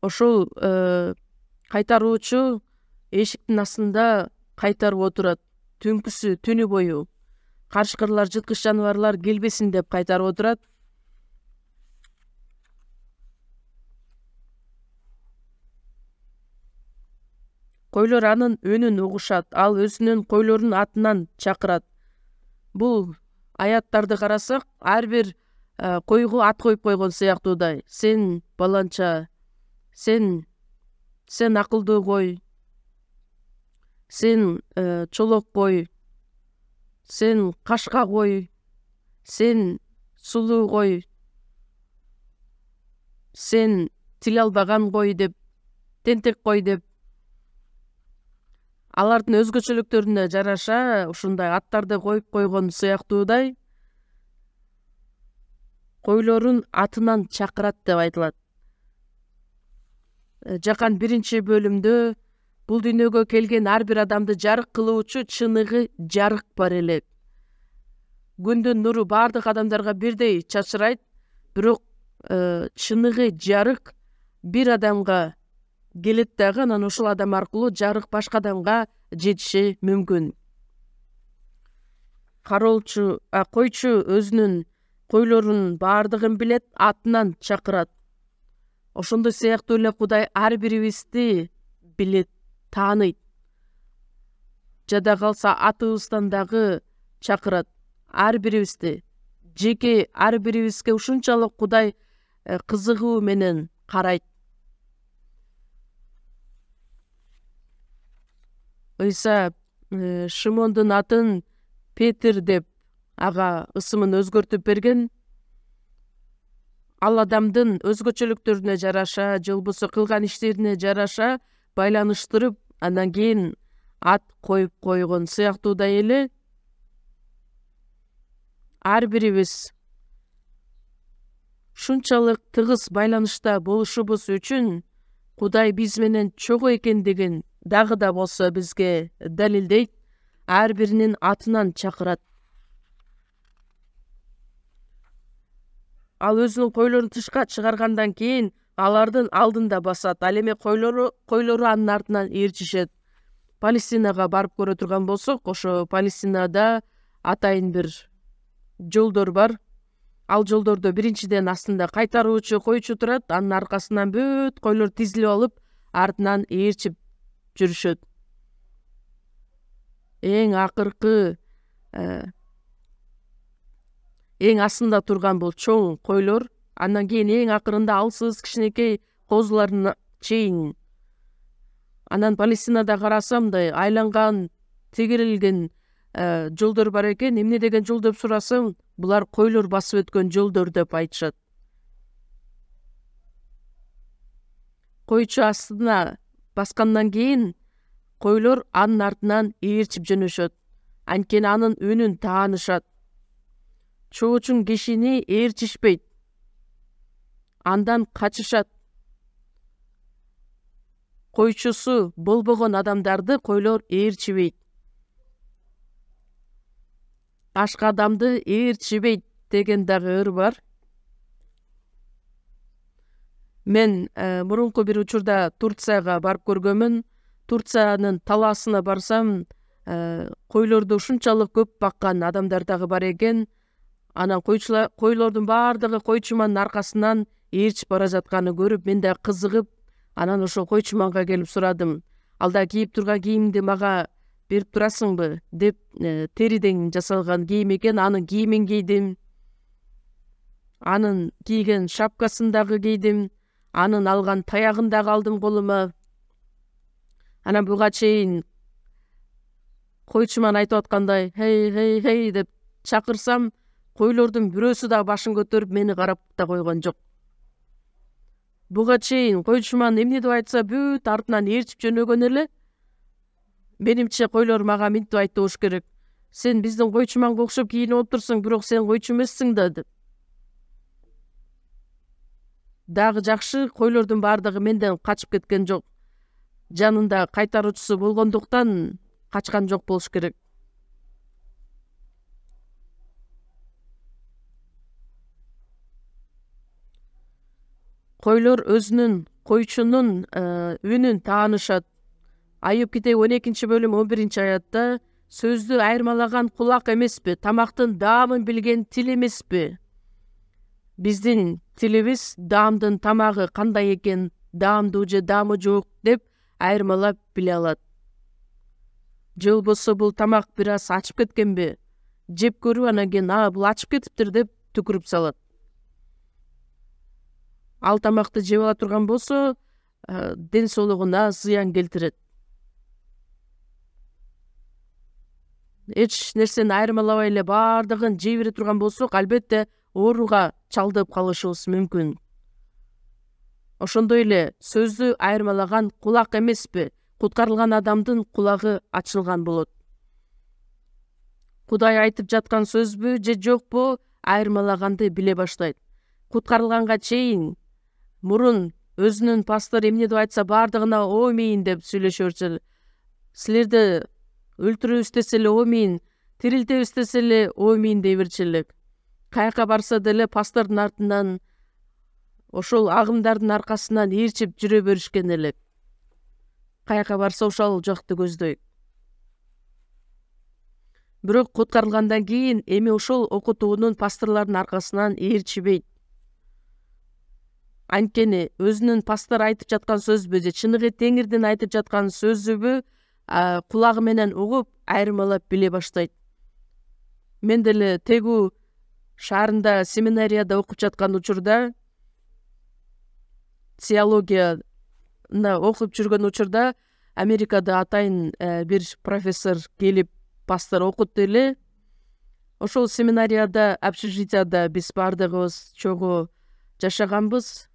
Speaker 1: ошол кайтаруучу эшиктин астында кайтарып отурат. Түнү бою карышкырлар, жыткыч жаныбарлар келбесин деп кайтарып отурат. Койлор анын үнүн угушат. Ал өзүнүн койлорунун атынан чакырат. Бул аяттарды карасак, ар бир койго ат коюп койгон сыяктуудай. Сен баланча, сен акылдуу кой, сен чолок кой, сен кашка кой, сен сулуу кой, сен тил албаган кой деп, тентек кой деп, алардын өзгөчөлүктөрүнө жараша ушундай аттарды коюп койгон сыяктуудай койлорун атынан чакырат деп айтылат. Жакан 1-бөлүмдө бул дүйнөгө келген ар бир адамды жарык кылуучу чыныгы жарык бар элек. Күндүн нуру бардык адамдарга бирдей чачырайт, бирок чыныгы жарык бир адамга келет дагы, анан ошол адам аркылуу жарык башка адамга жетиши мүмкүн. Койчу өзүнүн койлорунун бардыгын билет, атынан чакырат. Ошондой сыяктуу эле Кудай ар бирибизди билет, тааныйт. Жада калса атыбыздан дагы чакырат. Ар бирибизди, жеке ар бирибизге ушунчалык Кудай кызыгуу менен карайт. Ыйса Шимондун атын Петир деп ага ысымын өзгөртүп берген. Ал адамдын өзгөчөлүктөрүнө жараша, же болбосо кылган иштерине жараша байланыштырып, андан кийин ат коюп койгон сыяктуудай эле ар бирибиз ушунчалык тыгыз байланышта болушубуз үчүн Кудай биз менен чогуу экендигин дагы да болсо бизге далилдейт, ар биринин атынан чакырат. Ал өзүнүн койлорун тышка чыгаргандан кийин алардын алдында басат. Ал эми койлору анын артынан ээрчишет. Палестинага барып көрө турган болсок, ошо Палестинада атайын бир жолдор бар. Ал жолдордо биринчиден астында кайтаруучу койчу турат, анын аркасынан бүт койлор тизилип алып, артынан ээрчип жүрүшөт. Эң акыркы, эң астында турган бул чоң койлор, андан кийин эң акырында алсыз кичинекей козулардын чейин. Анан Палестинада карасам, мындай айланган, тегерилген жолдор бар экен. Эмне деген жол деп сурасаң, булар койлор басып өткөн жолдор деп айтышат. Койчу астына баскандан кийин койлор анын артынан ээрчип жөнөшөт. Анткени анын үнүн таанышат. Чоочун кишини ээрчишпейт. Андан качышат. Койчусу болбогон адамдарды койлор ээрчибейт. Башка адамды ээрчибейт деген дагы ыр бар. Мен мурунку бир учурда Турцияга барып көргөмүн. Турциянын талаасына барсам, койлорду ушунчалык көп баккан адамдар дагы бар экен. Анан койлордун бардыгы койчумандын аркасынан ээрчип бара жатканын көрүп, мен да кызыгып, анан ошол койчуманга келип сурадым. Алда кийип турган кийимди мага берип турасыңбы деп, териден жасалган кийим экен, анын кийимин кийдим. Анын кийген шапкасын дагы кийдим. Анын алган таягын дагы алдым колума. Анан буга чейин койчуман айтып аткандай, хей деп чакырсам, Койлордун бирөөсү да башын көтөрүп мени карап да койгон жок. Буга чейин койчуман эмне деп айтса бүт артынан ээрчип жөнөгөн эле. Менимче койлор мага мынтип айтты болуш керек. Сен биздин койчуманга окшоп кийинип отурсуң, бирок сен койчу эмессиң да деп. Дагы жакшы, койлордун баардыгы менден качып кеткен жок. Жанында кайтаруучусу болгондуктан качкан жок болуш керек. Койлор өзүнүн койчунун үнүн таанышат. Айып Китеби 12 бөлүм 11 аятта сөздү айырмалаган кулак эмеспи, тамактын даамын билген тил эмеспи? Биздин тилибиз даамдын тамагы кандай экен, даамдуу же даамы жок деп айырмалап биле алат. Же болбосо бул тамак бир аз ачып кеткенби? Жеп көрүп анан кийин бул ачып кетиптир деп түкүрүп салат. Ал тамакты жеп ала турган болсо, ден соолугуна зыян келтирет. Эч нерсени айырмалабай эле баардыгын жей бере турган болсок, албетте ооруга чалдып калышыбыз мүмкүн. Ошондой эле сөздү айырмалаган кулак эмеспи? Куткарылган адамдын кулагы ачылган болот. Кудай айтып жаткан сөзбү же жокпу, айырмалаганды биле баштайт. Куткарылганга чейин мурун өзүнүн пастор эмне деп айтса баардыгына омейин деп сүйлөшөрчү эле. Силерди өлтүрүп истесе эле омейин, тирилтеп истесе эле омейин дей берчү элек. Каяка барса деле пастордун артынан, ошол агымдардын аркасынан ээрчип жүрө беришкен элек. Каяка барса ошол жакты көздөйт. Бирок куткарылгандан кийин эми ошол окутуунун пасторлордун аркасынан ээрчибейт. Анткени өзүнүн пастор айтып жаткан сөзбү же чыныгы Теңирдин айтып жаткан сөзүбү кулагы менен угуп, айырмалап биле баштайт. Мен деле Тегүү шаарында семинарияда окуп жаткан учурда, теологияны окуп жүргөн учурда, Америкада атайын бир профессор келип пастор окутту эле. Ошол семинарияда, общежитияда биз баардыгыбыз чогуу жашаганбыз.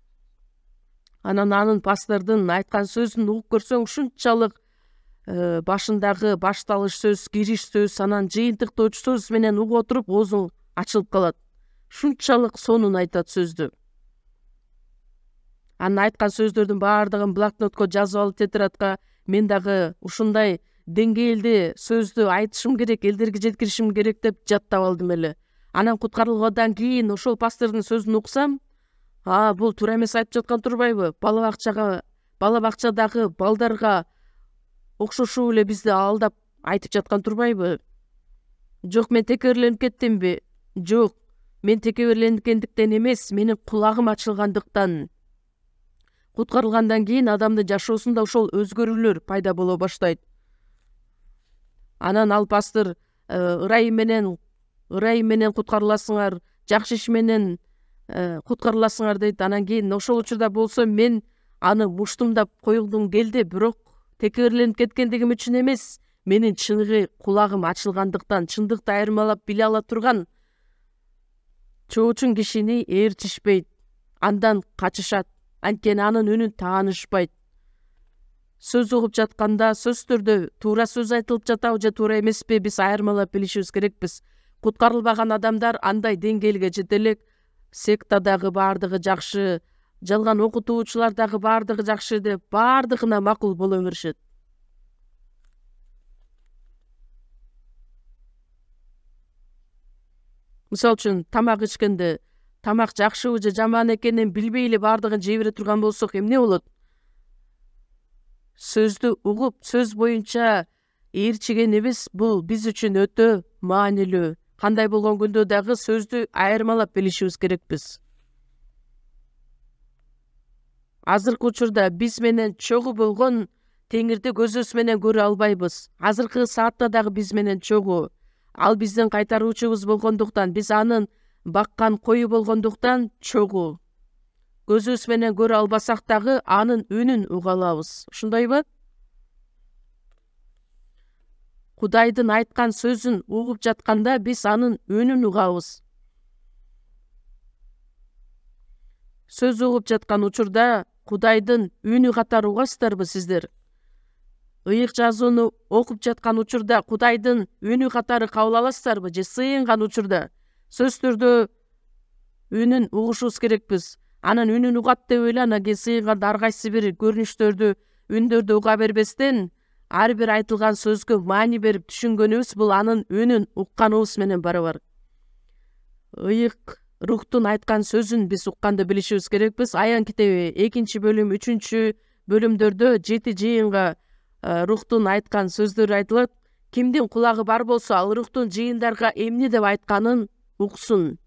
Speaker 1: Анан анын пастордун айткан сөзүн угуп көрсөң, ушунчалык башындагы башталыш сөз, кириш сөз, анан жыйынтыктоочу сөз менен угуп отуруп, оозуң ачылып калат. Шунчалык сонун айтат сөздү. Анын айткан сөздөрдүн баардыгын блокнотко жазып алып тетрадка, мен дагы ушундай деңгээлде сөздү айтышым керек, элдерге жеткиришим керек деп жаттап алдым эле. Анан куткарылгандан кийин ошол пастордун сөзүн уксам, бул туура эмес айтып жаткан турбайбы? Бала бакчадагы балдарга окшошуп эле бизди алдап айтып жаткан турбайбы? Жок, мен текеберленип кеттимби? Жок, мен текеберленгендиктен эмес, менин кулагым ачылгандыктан. Куткарылгандан кийин адамдын жашоосунда ошол өзгөрүүлөр пайда боло баштайт. Анан ал пастор ырайым менен куткарыласыңар, жакшы иш менен куткарыласыңар дейт. Анан кийин ошол учурда болсо мен аны муштумдап койгум келди, бирок текеберленип кеткендигим үчүн эмес, менин чыныгы кулагым ачылгандыктан, чындыкты айырмалап биле ала турган чоочун кишини ээрчишпейт, андан качышат. Анткени анын үнүн таанышпайт. Сөз угуп жатканда сөздөрдө туура сөз айтылып жатабы же туура эмеспи, биз айырмалап билишибиз керекпиз. Куткарылбаган адамдар андай деңгээлге жете элек, сектадагы баардыгы жакшы, жалган окутуучулар дагы баардыгы жакшы деп баардыгына макул боло беришет. Мисалы үчүн тамак ичкенде тамак жакшыбы же жаман экенин билбей эле баардыгын жей бере турган болсок эмне болот? Сөздү угуп, сөз боюнча ээрчигенибиз бул биз үчүн өтө маанилүү. Кандай болгон күндө дагы сөздү айырмалап билишибиз керекпиз. Азыркы учурда биз менен чогуу болгон Теңирди көзүбүз менен көрө албайбыз. Азыркы саатта дагы биз менен чогуу. Ал биздин кайтаруучубуз болгондуктан, биз анын баккан кою болгондуктан чогуу. Көзүбүз менен көрө албасак дагы анын үнүн уга алабыз. Ушундайбы? Кудайдын айткан сөзүн угуп жатканда биз анын үнүн угабыз. сөз угуп жаткан учурда Кудайдын үнү катары угасыздарбы сиздер? Ыйык жазууну окуп жаткан учурда Кудайдын үнү катары кабыл аласыздарбы? Же сыйынган учурда сөзсүз түрдө үнүн угушубуз керекпиз. Анан үнүн угат деп эле анан кийин сыйынганда ар кайсы бир көрүнүштөрдү, үндөрдү уга бербестен, ар бир айтылган сөзгө маани берип түшүнгөнүбүз бул анын үнүн укканыбыз менен барабар. Ыйык рухтун айткан сөзүн биз укканды билишибиз керекпиз. Аян китеби 2-бөлүм, 3-бөлүмдөрдө 7 жыйынга рухтун айткан сөздөрү айтылат. Кимдин кулагы бар болсо, ал рухтун жыйындарга эмне деп айтканын уксун.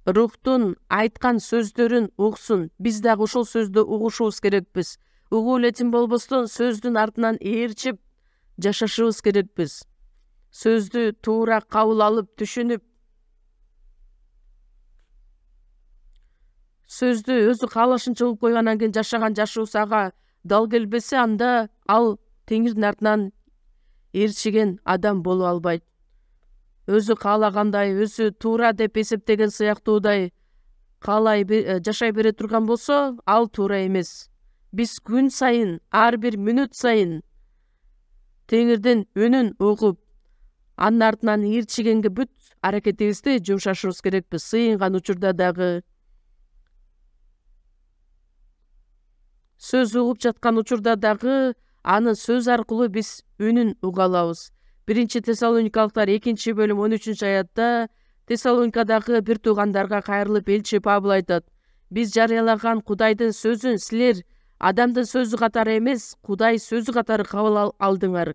Speaker 1: Рухтун айткан сөздөрүн уксун. Биз дагы ошол сөздү угушубуз керекпиз. Угуп элетин болбостон сөздүн артынан ээрчип жашашыбыз керекпиз. Сөздү туура кабыл алып, түшүнүп, сөздү өзү каалашынча угуп койгондан кийин жашаган жашообуз ага дал келбесе, анда ал Теңирдин артынан ээрчиген адам боло албайт. Өзү каалагандай, өзү туура деп эсептеген сыяктуудай каалай жашай бере турган болсо, ал туура эмес. Биз күн сайын, ар бир мүнөт сайын Теңирдин үнүн угуп, анын артынан ээрчигенге бүт аракетибизди жумшашыбыз керекпиз. Сыйынган учурда дагы, сөз угуп жаткан учурда дагы анын сөз аркылуу биз үнүн уга алабыз. 1-Тессалоникалыктар 2-бөлүм 13-аятта Тессалоникадагы бир туугандарга кайрылып элчи Павыл айтат: биз жарыялаган Кудайдын сөзүн силер адамдын сөзү катары эмес, Кудай сөзү катары кабыл алдыңар.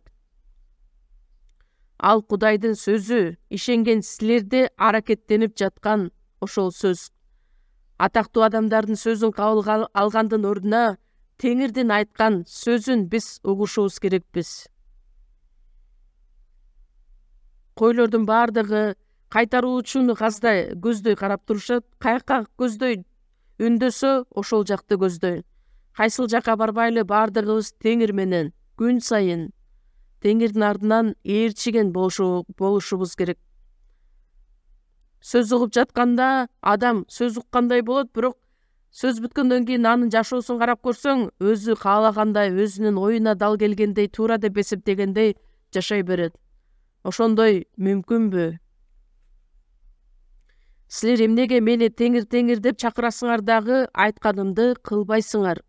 Speaker 1: Ал Кудайдын сөзү, ишенген силерде аракеттенип жаткан ошол сөз. Атактуу адамдардын сөзүн кабыл алгандын ордуна Теңирдин айткан сөзүн биз угушубуз керекпиз. Койлордун бардыгы кайтаруучуну көздөй карап турушат. Каяка көздөй үндөсө, ошол жакты көздөй. Кайсыл жака барбайлы бардыгыбыз Теңир менен күн сайын Теңирдин ардынан ээрчиген болушубуз керек. Сөз угуп жатканда адам сөз уккандай болот, бирок сөз бүткөндөн кийин анын жашоосун карап көрсөң, өзү каалагандай, өзүнүн оюна дал келгендей, туура деп эсептегендей жашай берет. Ошондой мүмкүнбү? Силер эмнеге мени Теңир деп чакырасыңар дагы айтканымды кылбайсыңар?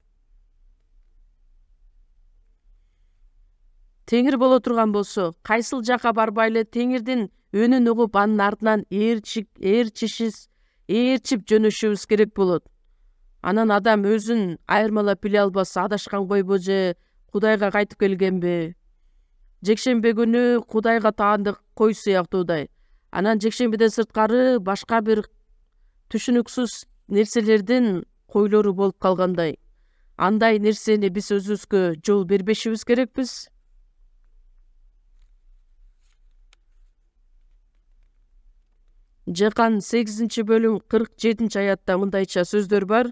Speaker 1: Теңир боло турган болсо, кайсыл жака барбайлы Теңирдин үнүн угуп, анын артынан ээрчип жөнөшүбүз керек болот. Анан адам өзүн айырмалап биле албас, адашкан койбу же Кудайга кайтып келгенби? Жекшембе күнү Кудайга таандык кой сыяктуудай. Анан жекшембеден сырткары башка бир түшүнүксүз нерселердин койлору болуп калгандай. Андай нерсени биз өзүбүзгө жол бербешибиз керекпиз. Жакан 8-бөлүм 47-аятта мындайча сөздөр бар: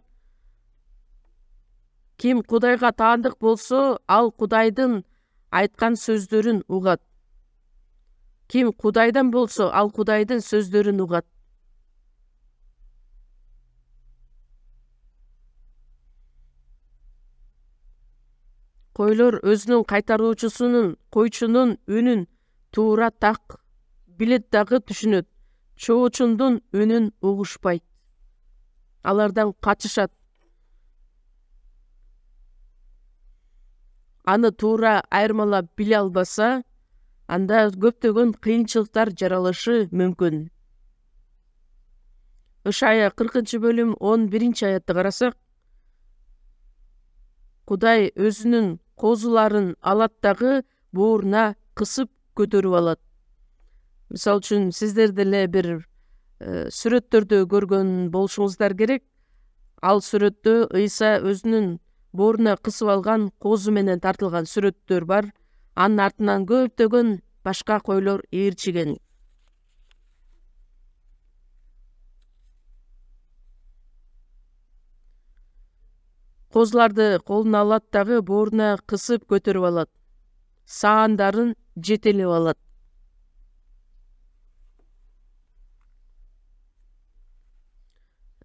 Speaker 1: ким Кудайга таандык болсо, ал Кудайдын айткан сөздөрүн угат. Ким Кудайдан болсо, ал Кудайдын сөздөрүн угат. Койлор өзүнүн кайтаруучусунун, койчунун үнүн туура так билет дагы түшүнөт. Чоочундун үнүн угушпайт. Алардан качышат. Аны туура айырмалап биле албаса, анда көптөгөн кыйынчылыктар жаралышы мүмкүн. Ышая 40-бөлүм 11-аятты карасак, Кудай өзүнүн козуларын алат дагы бууруна кысып көтөрүп алат. Мисалы үчүн, сиздер деле бир сүрөттөрдү көргөн болушуңуздар керек. Ал сүрөттө Ыйса өзүнүн бооруна кысып алган козу менен тартылган сүрөттөр бар. Анын артынан көптөгөн башка койлор ээрчиген. Козуларды колуна алат дагы бооруна кысып көтөрүп алат. Саандарын жетелеп алат.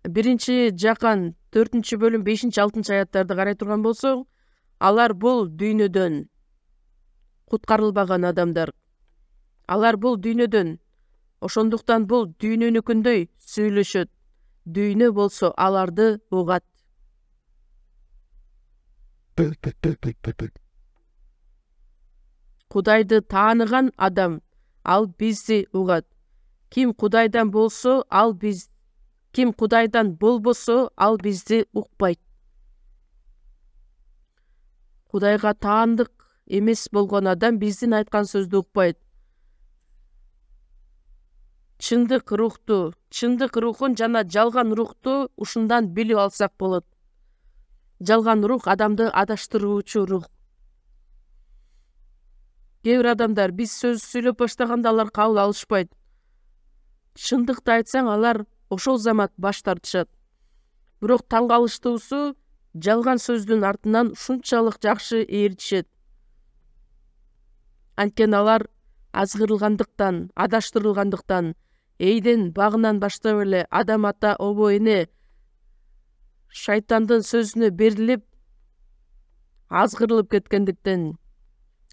Speaker 1: 1 Жакан 4-бөлүм 5-6 аяттарды карай турган болсоң, алар бул дүйнөдөн куткарылбаган адамдар. Алар бул дүйнөдөн, ошондуктан бул дүйнөнүкүндөй сүйлөшөт. Дүйнө болсо аларды угат. Кудайды тааныган адам, ал бизди угат. Ким Кудайдан болсо, ким Кудайдан болбосо, ал бизди укпайт. Кудайга таандык эмес болгон адам биздин айткан сөздү укпайт. Чындык рухун жана жалган рухту ушундан билип алсак болот. Жалган рух адамды адаштыруучу рух. Кээ бир адамдар биз сөз сүйлөп баштаганда алар кабыл алышпайт. Чындыкты айтсаң, алар ошол замат баш тартышат. Бирок таң калыштуусу, жалган сөздүн артынан ушунчалык жакшы ээрчишет. Анткени алар азгырылгандыктан, адаштырылгандыктан, эйден багынан баштап эле адам ата обо эне шайтандын сөзүнө берилип, азгырылып кеткендиктен,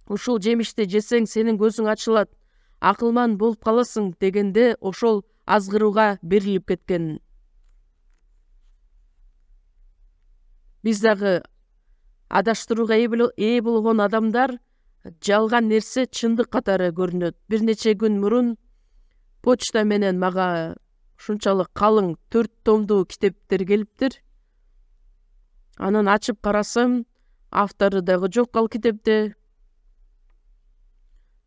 Speaker 1: ушул жемишти жесең сенин көзүң ачылат, акылман болуп каласың дегенде ошол азгырууга берилип кеткен. Биз дагы адаштырууга ээ болгон адамдар жалган нерсе чындык катары көрүнөт. Бир нече күн мурун почта менен мага ушунчалык калың 4 томдуу китептер келиптир. Анан ачып карасам, автору дагы жок ал китепте.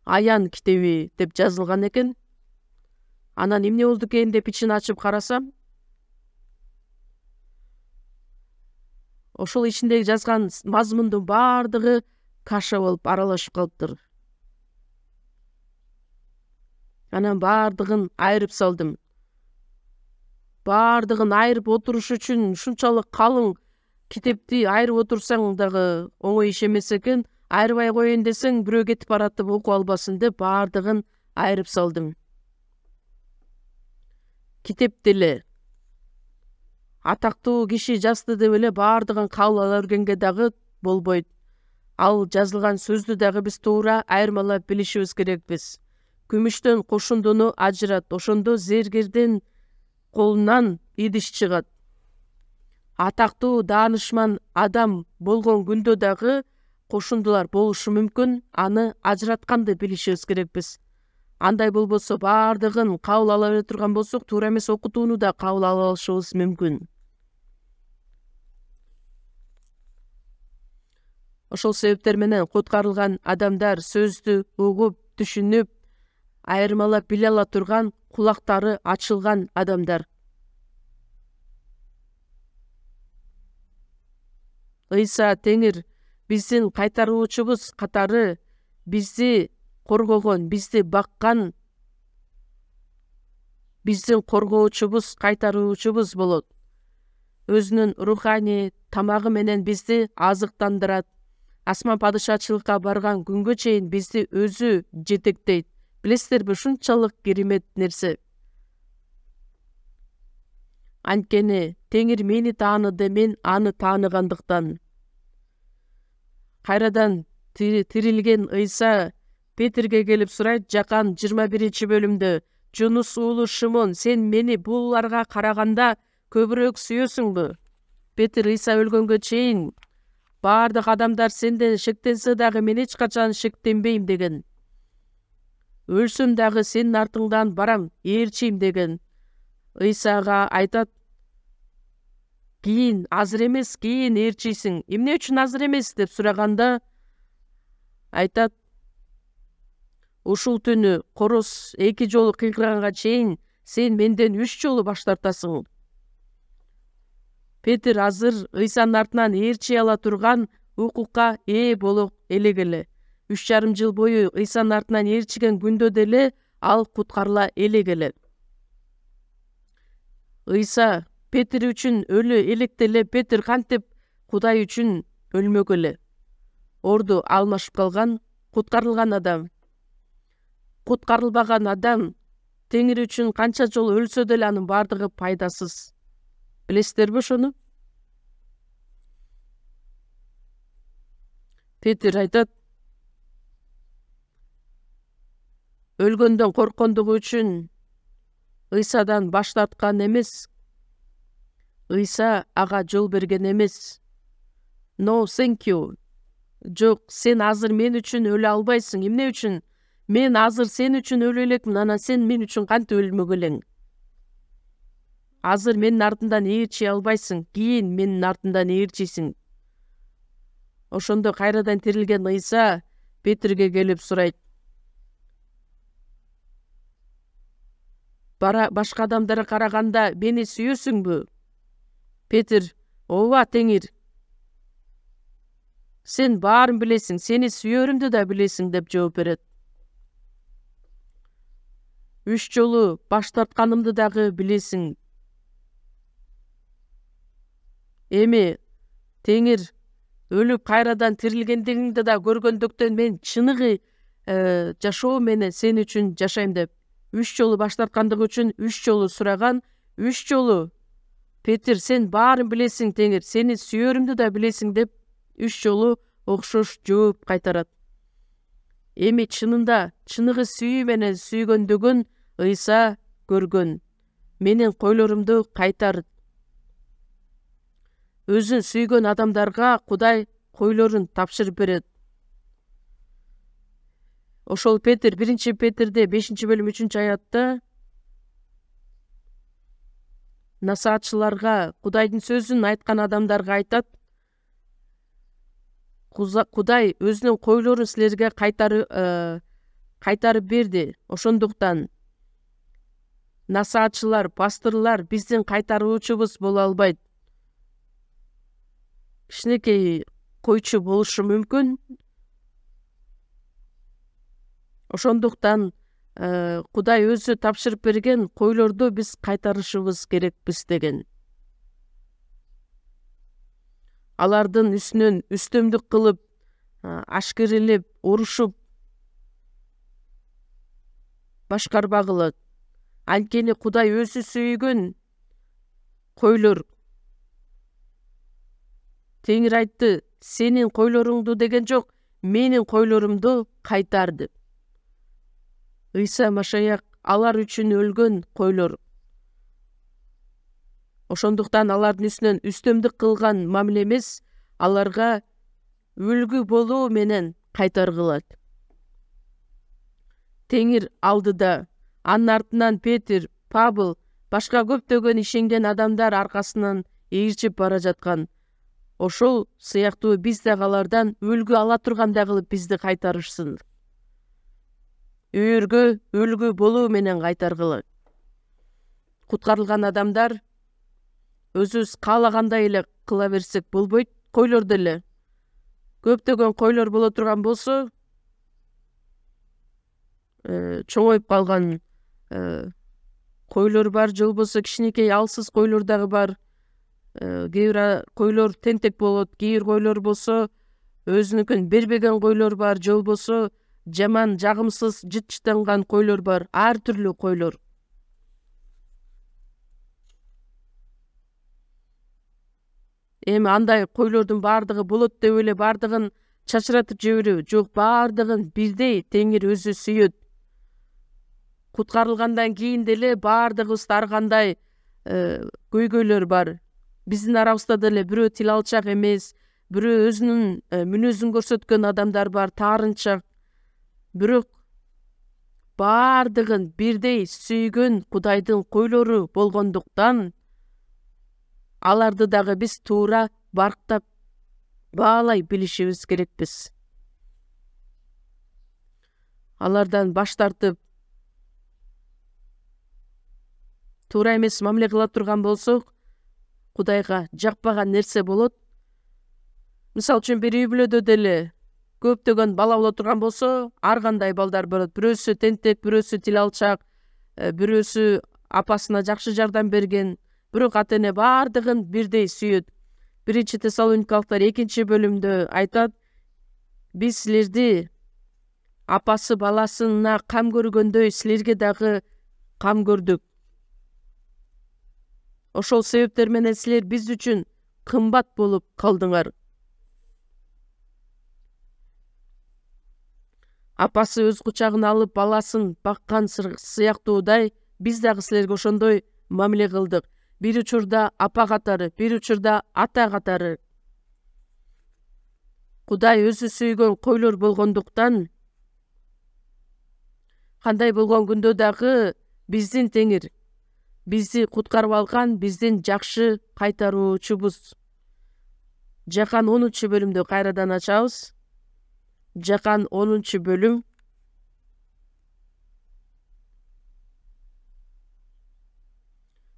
Speaker 1: Аян китеби деп жазылган экен. Анан эмне болду экен деп ичин ачып карасам, ошол ичиндеги жазган мазмундун баардыгы каша болуп аралашып калыптыр. Анан баардыгын айырып салдым. Баардыгын айырып отуруш үчүн ушунчалык калың китепти айырып отурсаң дагы оңой иш эмес экен. Айырбай коеюн десең, бирөө кетип баратып окуп албасын деп баардыгын айырып салдым. Китеп деле атактуу киши жазды деп эле баардыгын кабыл ала бергенге дагы болбойт. Ал жазылган сөздү дагы биз туура айырмалап билишибиз керекпиз. Күмүштөн кошундуну ажырат, ошондо зергердин колунан идиш чыгат. Атактуу даанышман адам болгон күндө дагы кошундулар болушу мүмкүн, аны ажыратканды билишибиз керекпиз. Андай болбосо баардыгын кабыл ала бере турган болсок, туура эмес окутууну да кабыл ала алышыбыз мүмкүн. Ошол себептер менен куткарылган адамдар сөздү угуп, түшүнүп, айырмалап биле ала турган кулактары ачылган адамдар. Ыйса Теңир биздин кайтаруучубуз катары бизди коргогон, бизди баккан, биздин коргоочубуз, кайтаруучубуз болот. Өзүнүн руханий тамагы менен бизди азыктандырат. Асман падышачылыкка барган күнгө чейин бизди өзү жетектейт. Билесиздерби, ушунчалык керемет нерсе. Анткени Теңир мени тааныды, мен аны тааныгандыктан. Кайрадан тирилген Ыйса Петрге келип сурайт, Жакан 21-бөлүмдө, Жунус уулу Шимон, сен мени буларга караганда көбүрөөк сүйөсүңбү? Петр Ыйса өлгөнгө чейин баардык адамдар сенден шектенсе дагы мен эч качан шектенбейм деген. Өлсөм дагы сенин артыңдан барам, ээрчийм деген. Ыйсага айтат, кийин азыр эмес, кийин ээрчийсиң. Эмне үчүн азыр эмес деп сураганда айтат, ушул түнү короз 2 жолу кыйкырганга чейин сен менден 3 жолу баш тартасың. Петр азыр Ыйсанын артынан ээрчий ала турган укукка ээ боло элек 3,5 жыл бою Ыйсанын артынан ээрчиген күндө деле ал куткарыла элек. Ыйса Петр үчүн өлө электе эле Петр кантип Кудай үчүн өлмөк эле. Орду алмашып калган куткарылган адам. Куткарылбаган адам Теңир үчүн канча жолу өлсө деле анын баардыгы пайдасыз. Билесиздерби ошону? Петр айтат, өлгөндөн корккондугу үчүн Ыйсадан баш тарткан эмес. Ыйса ага жол берген эмес. No, thank you. Жок, сен азыр мен үчүн өлө албайсың. Эмне үчүн? Мен азыр сен үчүн өлө элекмин, анан сен мен үчүн кантип өлмөгө элең? Азыр менин артымдан ээрчий албайсың, кийин менин артымдан ээрчийсиң. Ошондо кайрадан тирилген Ыйса Петрге келип сурайт. Башка адамдарга караганда мени сүйөсүңбү? Петр, ооба Теңир. Сен баарын билесиң, сени сүйөрүмдү да билесиң деп жооп берет. 3 жолу баш тартканымды дагы билесиң. Эми Теңир өлүп кайрадан тирилгендигиңди да көргөндүктөн мен чыныгы жашоо менен сен үчүн жашайм деп 3 жолу баш тарткандыгы үчүн 3 жолу сураган. 3 жолу Петр, сен баарын билесиң Теңир, сени сүйөрүмдү да билесиң деп 3 жолу окшош жооп кайтарат. Эми чыныгы сүйүү менен сүйгөндүгүн Ыйса көргөн. Менин койлорумду кайтар. Өзүн сүйгөн адамдарга Кудай койлорун тапшырып берет. Ошол Петр 1 Петрде 5-бөлүм 3-аятта насаатчыларга, Кудайдын сөзүн айткан адамдарга айтат. Кудай өзүнүн койлорун силерге кайтарып берди. Ошондуктан насаатчылар, пасторлар биздин кайтаруучубуз боло албайт. Кичинекей койчу болушу мүмкүн. Ошондуктан Кудай өзү тапшырып берген койлорду биз кайтарышыбыз керекпиз деген. Алардын үстүнөн үстөмдүк кылып, ашкерелеп, урушуп башкарбагыла. Анткени Кудай өзү сүйгөн койлор. Теңир айтты, сенин койлоруңду деген жок, менин койлорумду кайтар деп. Ыйса Машаяк алар үчүн өлгөн койлор. Ошондуктан алардын үстүнөн үстөмдүк кылган мамиле эмес, аларга өлгү болуу менен кайтаргылат. Теңир алдыда, анын артынан Петр, Павыл, башка көптөгөн ишенген адамдар аркасынан ээрчип бара жаткан. Ошол сыяктуу биз дагы алардан өлгү ала тургандай кылып бизди кайтарышсын. Өйөргө өлгү болуу менен кайтаргыла. Куткарылган адамдар өзүбүз каалагандай эле кыла берсек болбойт, койлор деле. Көптөгөн койлор боло турган болсо, чоңоюп калган койлор бар, же болбосо кичинекей алсыз койлор дагы бар. Кээ бир койлор тентек болот, кээ бир койлор болсо өзүнүкүн бербеген койлор бар, же болбосо жаман, жагымсыз, жытчыттанган койлор бар, ар түрлүү койлор. Эми андай койлордун баардыгы болот деп эле баардыгын чачыратып жиберүү, жок, баардыгын бирдей Теңир өзү сүйөт. Куткарылгандан кийин деле баардыгыбызда ар кандай көйгөйлөр бар. Биздин арабызда деле бирөө тил алчак эмес, бирөө өзүнүн мүнөзүн көрсөткөн адамдар бар, таарынчак. Бирок баардыгын бирдей сүйгөн Кудайдын койлору болгондуктан аларды дагы биз туура барктап баалай билишибиз керекпиз. Алардан баш тартып туура эмес мамиле кыла турган болсок, Кудайга жакпаган нерсе болот. Мисалы үчүн бир үй бүлөдө деле көптөгөн бала боло турган болсо, ар кандай балдар болот. Бирөөсү тентек, бирөөсү тил алчак, бирөөсү апасына жакшы жардам берген. Бирок ата-эне баардыгын бирдей сүйөт. 1 Тессалоникалыктар 2-бөлүмдө айтат, биз силерди апасы баласына кам көргөндөй силерге дагы кам көрдүк. Ошол себептер менен силер биз үчүн кымбат болуп калдыңар. Апасы өз кучагына алып баласын баккан сыяктуудай биз дагы силерге ошондой мамиле кылдык. Бир учурда апа катары, бир учурда ата катары. Кудай өзү сүйгөн койлор болгондуктан кандай болгон күндө дагы биздин Теңир, бизди куткарып алган биздин жакшы кайтаруучубуз. Жакан 10-бөлүмдү кайрадан ачабыз. Жакан 10-бөлүм.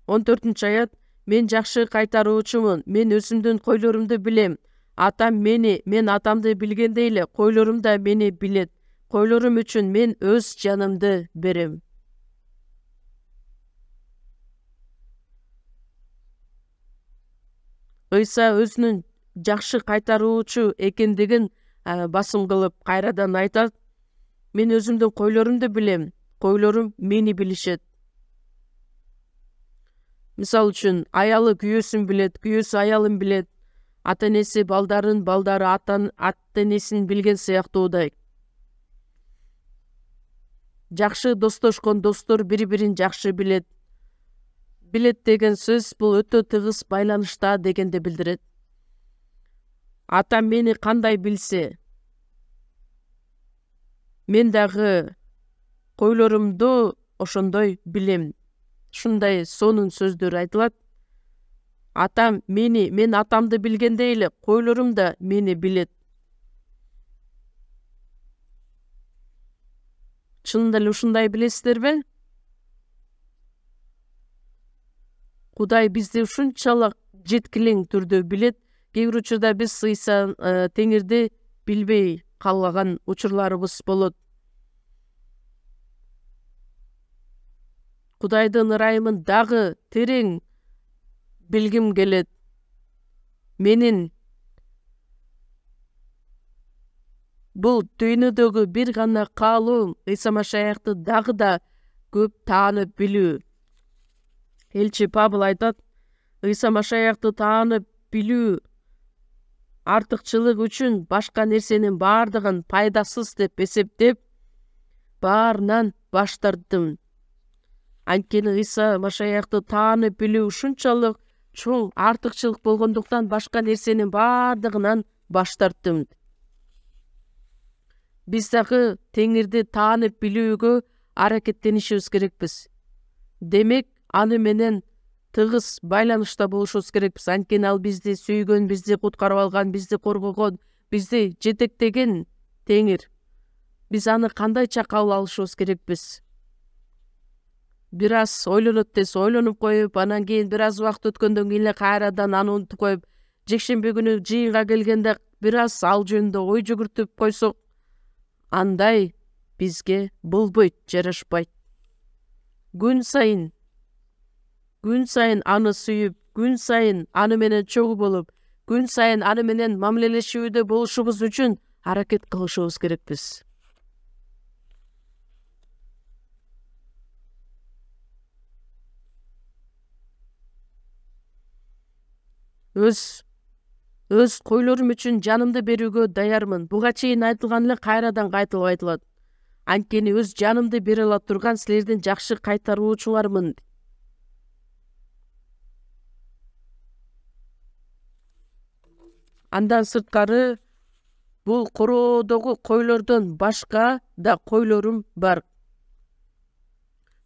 Speaker 1: 14-аят. Мен жакшы кайтаруучумун, мен өзүмдүн койлорумду билем. Атам мени, мен атамды билгендей эле, койлорум да мени билет. Койлорум үчүн мен өз жанымды берем. Ыйса өзүнүн жакшы кайтаруучу экендигин басым кылып кайрадан айтат. Мен өзүмдүн койлорумду билем, койлорум мени билишет. Мисал үчүн, аялы күйөөсүн билет, күйөөсү аялын билет, ата-энеси балдарын, балдары ата-энесин билген сыяктуудай. Жакшы достошкон достор бири-бирин жакшы билет. Билет деген сөз бул өтө тыгыз байланышта дегенди билдирет. Атам мени кандай билсе, мен дагы койлорумду ошондой билем. Ушундай сонун сөздөр айтылат. Атам мени, мен атамды билгендей эле, койлорум да мени билет. Чынында эле ушундай билесиздерби? Кудай бизди ушунчалык жеткилең түрдө билет. Кээ бир учурда биз Ыйса Теңирди билбей калган учурларыбыз болот. Кудайдын ырайымын дагы терең билгим келет. Менин бул дүйнөдөгү бир гана каалоом Ыйса Машаякты дагы да көп таанып билүү. Элчи Павыл айтат, Ыйса Машаякты таанып билүү артыкчылык үчүн башка нерсенин бардыгын пайдасыз деп эсептеп, баарынан баш тарттым. Анткени Ыйса Машаякты таанып билүү ушунчалык чоң артыкчылык болгондуктан башка нерсенин бардыгынан баш тарттым. Биз дагы Теңирди таанып билүүгө аракеттенишибиз керекпиз. Демек, аны менен тыгыз байланышта болушубуз керекпиз. Анткени ал бизди сүйгөн, бизди куткарып алган, бизди коргогон, бизди жетектеген Теңир. Биз аны кандайча кабыл алышыбыз керекпиз? Бир аз ойлонот десе ойлонуп коюп, анан кийин бир аз убакыт өткөндөн кийин эле кайрадан аны унутуп коюп, жекшемби күнү жыйынга келгенде бир аз ал жөнүндө ой жүгүртүп койсок, андай бизге болбойт, жарашпайт. Күн сайын аны сүйүп, күн сайын аны менен чогуу болуп, күн сайын аны менен мамилелешүүдө болушубуз үчүн аракет кылышыбыз керекпиз. Өз койлорум үчүн жанымды берүүгө даярмын. Буга чейин айтылган эле кайрадан кайтылып айтылат. Анткени өз жанымды бере ала турган силердин жакшы кайтаруучуңармын. Андан сырткары бул короодогу койлордон башка да койлорум бар.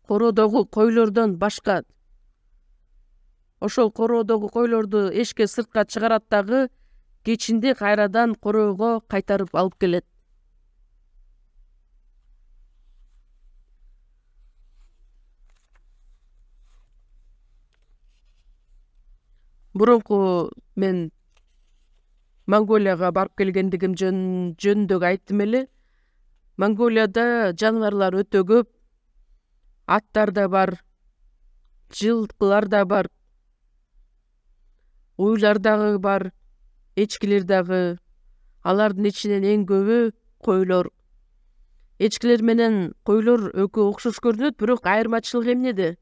Speaker 1: Короодогу койлордон башка. Ошол короодогу койлорду эшикке сыртка чыгарат дагы кечинде кайрадан короого кайтарып алып келет. Мурунку мен Монголияга барып келгендигим жөнүндө айттым эле. Монголияда жаныбарлар өтө көп. Аттар да бар, жылкылар да бар, уйлар дагы бар, эчкилер дагы. Алардын ичинен эң көбү койлор. Эчкилер менен койлор экөө окшош көрүнөт, бирок айырмачылык эмнеде?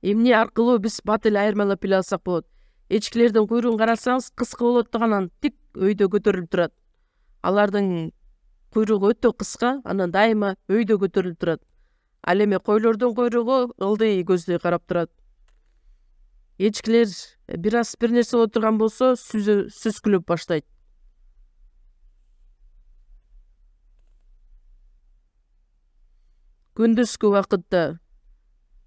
Speaker 1: Эмне аркылуу биз бат эле айырмалап биле алсак болот? Эчкилердин куйругун карасаңыз кыска болот да анан тик өйдө көтөрүлүп турат. Алардын куйругу өтө кыска, анан дайыма өйдө көтөрүлүп турат. Ал эми койлордун куйругу ылдый көздөй карап турат. Эчкилер бир аз бир нерсе боло турган болсо сүзгүлөп баштайт. Күндүзгү убакытта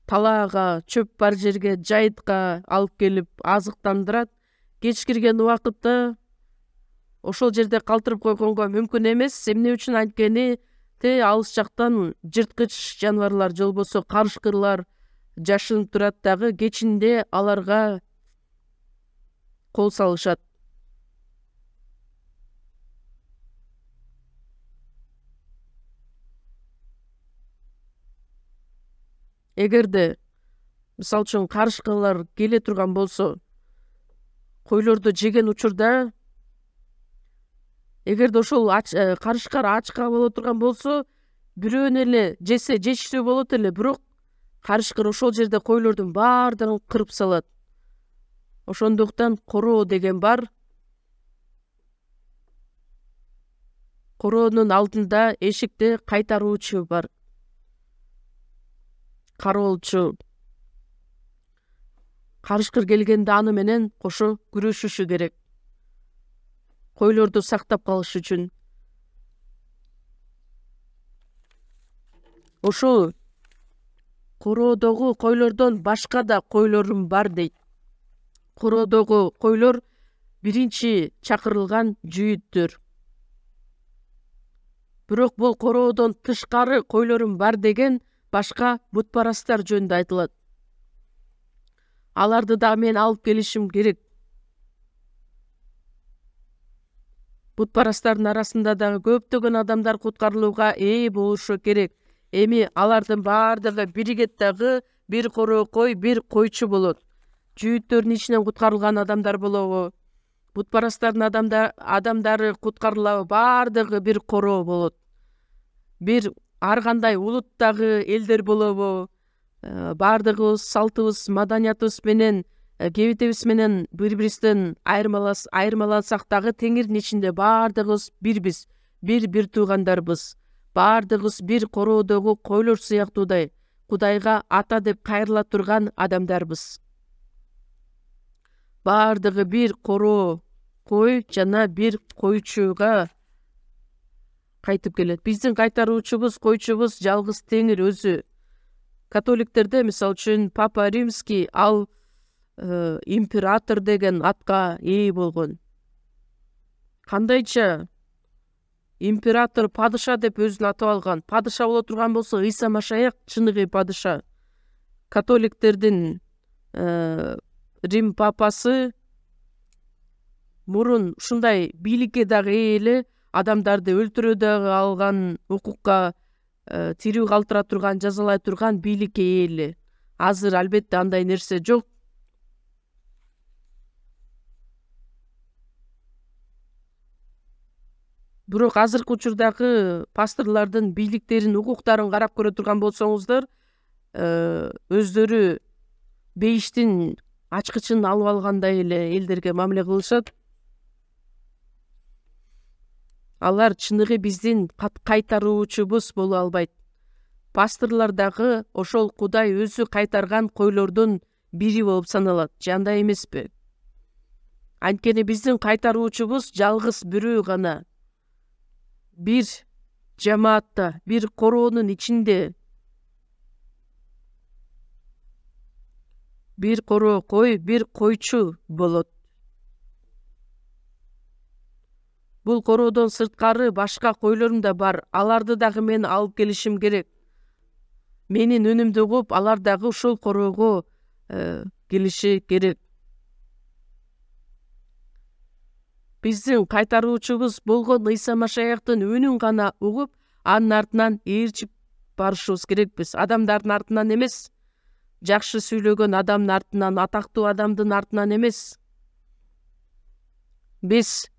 Speaker 1: талаага, чөп бар жерге, жайытка алып келип азыктандырат. Кеч кирген убакытта ошол жерде калтырып койгонго мүмкүн эмес. Эмне үчүн анткени алыс жактан жырткыч жаныбарлар же болбосо карышкырлар жашынып турат дагы, кечинде аларга кол салышат. Эгерде мисалы үчүн карышкалар келе турган болсо, койлорду жеген учурда, эгерде ошол карышкар ачка боло турган болсо, бирөөнү эле жесе жечүсү болот эле, бирок карышкыр ошол жерде койлордун баардыгын кырып салат. Ошондуктан короо деген бар. Короонун алдында эшикте кайтаруучу бар. Кароолчу. Карышкыр келгенде аны менен кошо күрөшүшү керек. Койлорду сактап калыш үчүн. Ошол короодогу койлордон башка да койлорум бар дейт. Короодогу койлор биринчи чакырылган жүйүттөр. Бирок бул короодон тышкары койлорум бар деген башка бутпарастар жөнүндө айтылат. Аларды да мен алып келишим керек. Бутпарастардын арасында дагы көптөгөн адамдар куткарылууга ээ болушу керек. Эми алардын баардыгы биригет дагы бир короо кой, бир койчу болот. Жүйүттөрдүн ичинен куткарылган адамдар болобу, бутпарастардын адамдары куткарылабы, баардыгы бир короо болот. Бир ар кандай улуттагы элдер болобу, баардыгыбыз салтыбыз, маданиятыбыз менен, кебетебиз менен бири-бирибизден айырмалансак дагы теңирдин ичинде баардыгыбыз бирбиз, бир туугандарбыз. Баардыгыбыз бир короодогу койлор сыяктуудай Кудайга ата деп кайрыла турган адамдарбыз. Баардыгы бир короо кой жана бир койчуга кайтып келет. Биздин кайтаруучубуз, койчубуз жалгыз Теңир өзү. Католиктерде мисалы үчүн Папа Римский ал император деген атка ээ болгон. Кандайча император, падыша деп өзүн атап алган. Падыша боло турган болсо Ыйса Машаяк чыныгы падыша. Католиктердин Рим папасы мурун ушундай бийликке дагы ээ эле, адамдарды өлтүрө дагы алган, укукка тирүү калтыра турган, жазалай турган бийликке ээ эле. Азыр албетте андай нерсе жок. Бирок азыркы учурдагы пасторлордун бийликтерин, укуктарын карап көрө турган болсоңуздар, өздөрү бейиштин ачкычын алып алгандай эле элдерге мамиле кылышат. Алар чыныгы биздин кайтаруучубуз боло албайт. Пасторлор дагы ошол Кудай өзү кайтарган койлордун бири болуп саналат, же андай эмеспи? Анткени биздин кайтаруучубуз жалгыз бирөө гана. Бир жамаатта, бир короонун ичинде бир короо кой, бир койчу болот. Бул короодон сырткары башка койлорум да бар. Аларды дагы мен алып келишим керек. Менин үнүмдү угуп, алар дагы ушул короого келиши керек. Биздин кайтаруучубуз болгон Ыйса Машаяктын үнүн гана угуп, анын артынан ээрчип барышыбыз керекпиз. Адамдардын артынан эмес, жакшы сүйлөгөн адамдын артынан, атактуу адамдын артынан эмес. Биз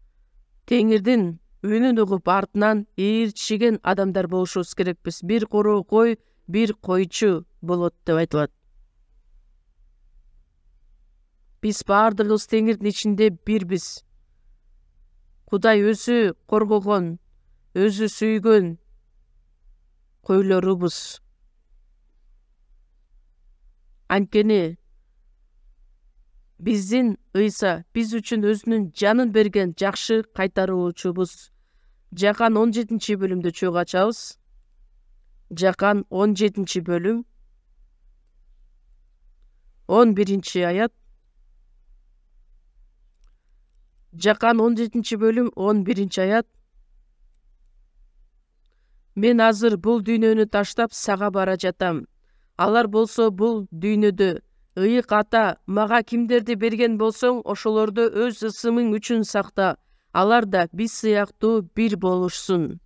Speaker 1: Теңирдин үнүн угуп артынан ээрчиген адамдар болушубуз керекпиз. Бир короо кой, бир койчу болот деп айтылат. Биз баардыгыбыз теңирдин ичинде бирбиз. Кудай өзү коргогон, өзү сүйгөн койлорубуз. Анткени биздин Ыйса биз үчүн өзүнүн жанын берген жакшы кайтаруучубуз. Жакан 17-бөлүмдү чогуу ачабыз. Жакан 17-бөлүм 11-аят. Жакан 17-бөлүм 11-аят. Мен азыр бул дүйнөнү таштап сага бара жатам. Алар болсо бул дүйнөдө. Ыйык ата, мага кимдерди берген болсоң, ошолорду өз ысымың үчүн сакта. Алар да биз сыяктуу бир болушсун.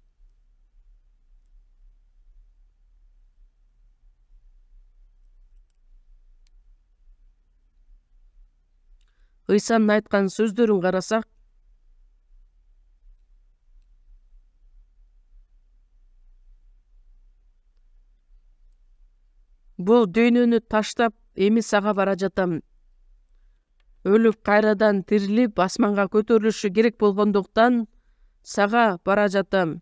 Speaker 1: Ыйсанын айткан сөздөрүн карасак, бул дүйнөнү таштап эми сага бара жатам. Өлүп кайрадан тирилип асманга көтөрүлүшү керек болгондуктан сага бара жатам.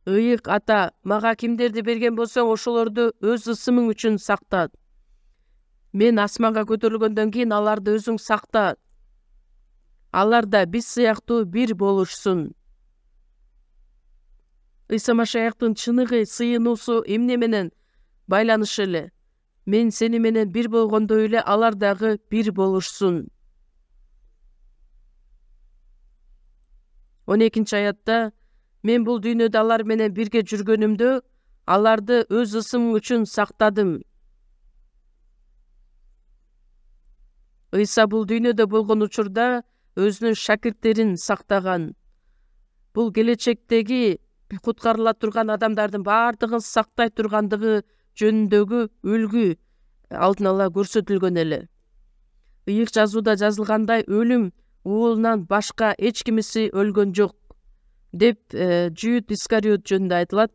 Speaker 1: Ыйык ата, мага кимдерди берген болсоң, ошолорду өз ысымың үчүн сакта. Мен асманга көтөрүлгөндөн кийин аларды өзүң сакта. Алар да биз сыяктуу бир болушсун. Ыйса Машаяктын чыныгы сыйынуусу эмне менен байланышы эле? Мен сени менен бир болгондой эле алар дагы бир болушсун. 12-аятта мен бул дүйнөдө алар менен бирге жүргөнүмдө аларды өз ысымым үчүн сактадым. Ыйса бул дүйнөдө болгон учурда өзүнүн шакирттерин сактаган. Бул келечектеги куткарыла турган адамдардын баардыгын сактай тургандыгы жөнүндөгү үлгү алдын ала көрсөтүлгөн эле. Ыйык жазууда жазылгандай, өлүм уулунан башка эч кимиси өлгөн жок деп Жүйүт Искариот жөнүндө айтылат.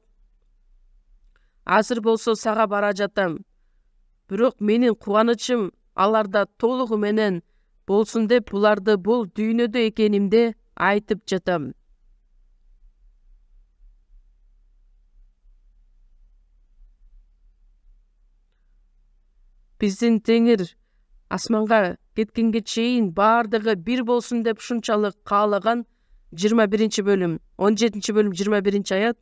Speaker 1: Азыр болсо сага бара жатам. Бирок менин кубанычым аларда толугу менен болсун деп буларды бул дүйнөдө экенимде айтып жатам. Биздин Теңир асманга кеткенге чейин баардыгы бир болсун деп ушунчалык каалаган. 21-бөлүм 17-бөлүм 21-аят.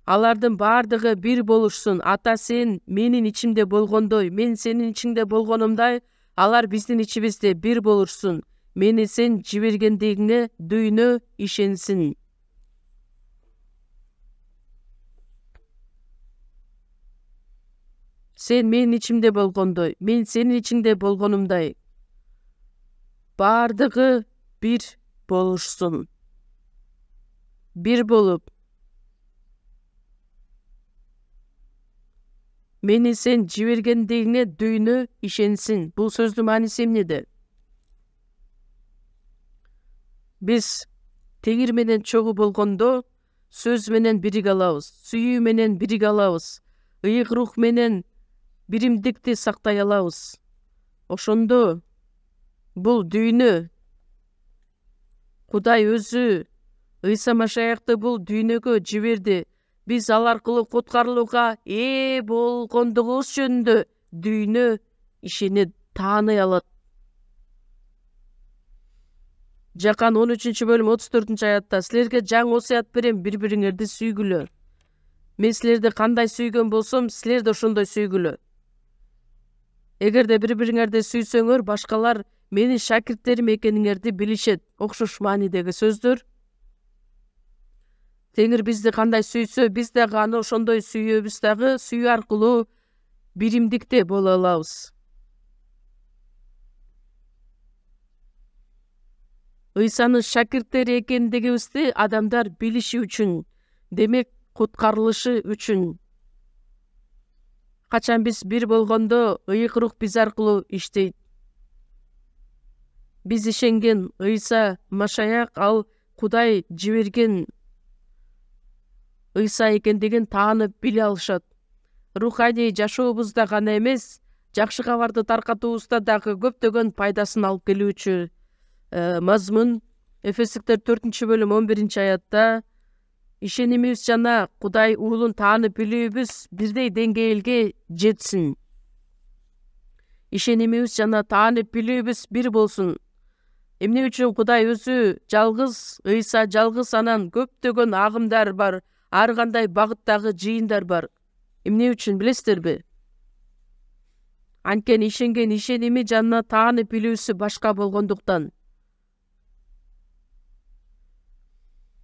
Speaker 1: Алардын баардыгы бир болушсун. Ата, сен менин ичимде болгондой, мен сенин ичиңде болгонумдай, алар биздин ичибизде бир болушсун. Мени сен жибергендигиңе дүйнө ишенсин. Сен менин ичимде болгондой, мен сенин ичиңде болгонумдай, баардыгы бир болушсун. Бир болуп, мени сен жибергендигиңе дүйнө ишенсин. Бул сөздүн мааниси эмнеде? Биз Теңир менен чогуу болгондо сөз менен бириге алабыз, сүйүү менен бириге алабыз, ыйык рух менен биримдикти сактай алабыз. Ошондо бул дүйнө, Кудай өзү Ыйса Машаякты бул дүйнөгө жиберди. Биз ал аркылуу куткарылууга ээ болгондугубуз жөнүндө дүйнө ишени тааный алат. Жакан 13-бөлүм 34-аятта силерге жаңы осуят берем, бири-бириңерди сүйгүлө. Мен силерди кандай сүйгөн болсом, силер да ошондой сүйгүлө. Эгерде бири-бириңерди сүйсөңөр, башкалар менин шакирттерим экениңерди билишет. Окшош маанидеги сөздөр. Теңир бизди кандай сүйсө, биз дагы аны ошондой сүйөбүз дагы, сүйүү аркылуу биримдикте боло алабыз. Ыйсанын шакирттери экендигибизди адамдар билиши үчүн, демек куткарылышы үчүн. Качан биз бир болгондо ыйык рух биз аркылуу иштейт. Биз ишенген Ыйса Машаяк ал Кудай жиберген Ыйса экендигин таанып биле алышат. Руханий жашообузда гана эмес, жакшы кабарды таркатуубузда дагы көптөгөн пайдасын алып келүүчү мазмун. Эфестиктер 4-бөлүм 11-аятта ишенимибиз жана Кудай уулун таанып билүүбүз бирдей деңгээлге жетсин. Ишенимибиз жана таанып билүүбүз бир болсун. Эмне үчүн Кудай өзү жалгыз, Ыйса жалгыз, анан көптөгөн агымдар бар, ар кандай багыттагы жыйындар бар. Эмне үчүн билесиздерби? Анткени ишенген ишеними жана таанып билүүсү башка болгондуктан.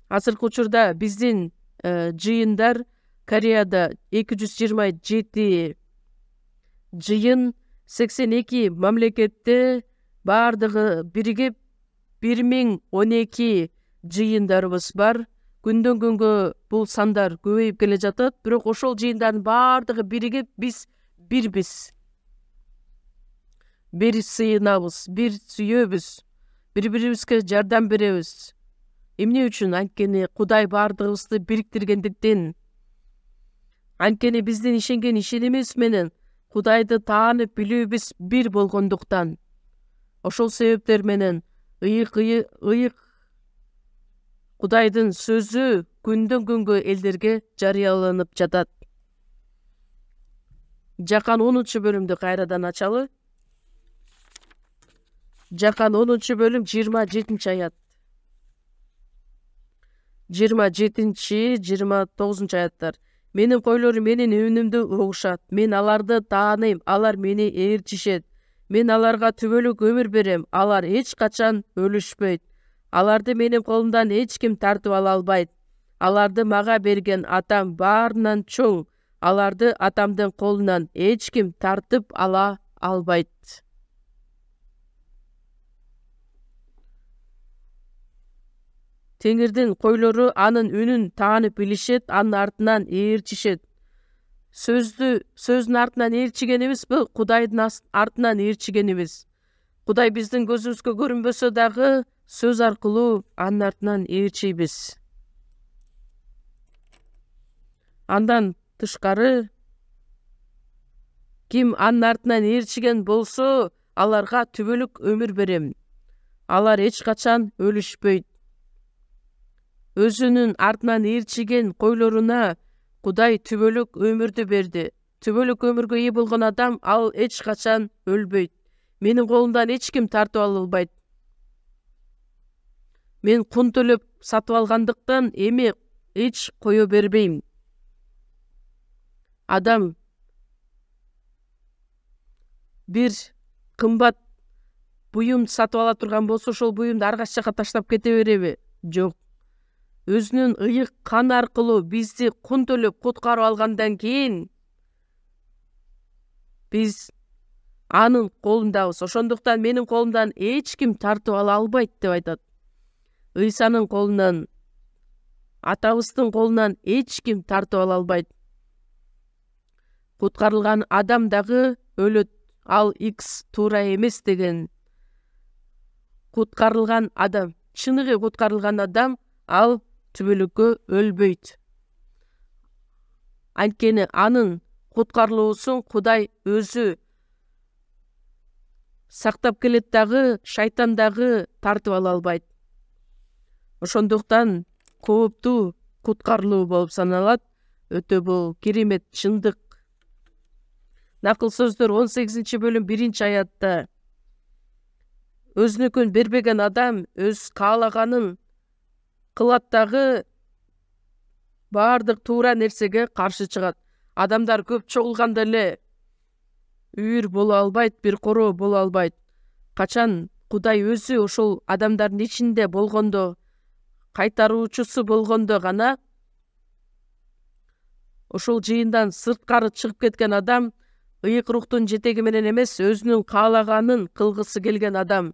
Speaker 1: Азыркы учурда биздин жыйындар Кореяда 227 жыйын, 82 мамлекетте бардыгы биригип 1012 жыйындарыбыз бар. Күндөн күнгө бул сандар көбөйүп келе жатат, бирок ошол жыйындардын бардыгы биригип биз бирбиз. Бир сыйынабыз, бир сүйөбүз, бири-бирибизге жардам беребиз. Эмне үчүн? Анткени Кудай бардыгыбызды бириктиргендиктен. Анткени биздин ишенген ишенимибиз менен Кудайды таанып билүүбүз бир болгондуктан. Ошол себептер менен ыйык Кудайдын сөзү күндөн күнгө элдерге жарыяланып жатат. Жакан 10-бөлүмдү кайрадан ачалы. Жакан 10-бөлүм 27-аят. 27-29 аяттар. Менин койлорум менин үнүмдү угушат. Мен аларды тааныйм, алар мени ээрчишет. Мен аларга түбөлүк өмүр берем, алар эч качан өлүшпөйт. Аларды менин колумдан эч ким тартып ала албайт. Аларды мага берген атам баарынан чоң. Аларды атамдын колунан эч ким тартып ала албайт. Теңирдин койлору анын үнүн таанып билишет, анын артынан ээрчишет. Сөздүн артынан ээрчигенибиз бул Кудайдын артынан ээрчигенибиз. Кудай биздин көзүбүзгө көрүнбөсө дагы сөз аркылуу анын артынан ээрчийбиз. Андан тышкары ким анын артынан ээрчиген болсо, аларга түбөлүк өмүр берем. Алар эч качан өлүшпөйт. Өзүнүн артынан ээрчиген койлоруна Кудай түбөлүк өмүрдү берди. Түбөлүк өмүргө ээ болгон адам ал эч качан өлбөйт. Менин колумдан эч ким тартып ала албайт. Мен кун төлөп сатып алгандыктан эми эч кое бербейм. Адам бир кымбат буюм сатып ала турган болсо, ошол буюмду ар кайсы жака таштап кете береби? Жок. Өзүнүн ыйык каны аркылуу бизди кун төлөп куткарып алгандан кийин биз анын колундабыз. Ошондуктан менин колумдан эч ким тартып ала албайт деп айтат. Ыйсанын колунан, атабыздын колунан эч ким тартып ала албайт. Куткарылган адам дагы өлөт. Ал X туура эмес деген. Куткарылган адам, чыныгы куткарылган адам, ал түбөлүккө өлбөйт. Анткени анын куткарылуусун Кудай өзү сактап келет дагы, шайтан дагы тартып ала албайт. Ошондуктан кооптуу куткарылуу болуп саналат. Өтө бул керемет чындык. Накыл сөздөр 18-бөлүм 1-аятта өзүнүкүн бербеген адам өз каалаганын кылат дагы баардык туура нерсеге каршы чыгат. Адамдар көп чогулганда эле үйүр боло албайт, бир короо боло албайт. Качан Кудай өзү ошол адамдардын ичинде болгондо, кайтаруучусу болгондо гана ошол жыйындан сырткары чыгып кеткен адам ыйык рухтун жетеги менен эмес, өзүнүн каалаганын кылгысы келген адам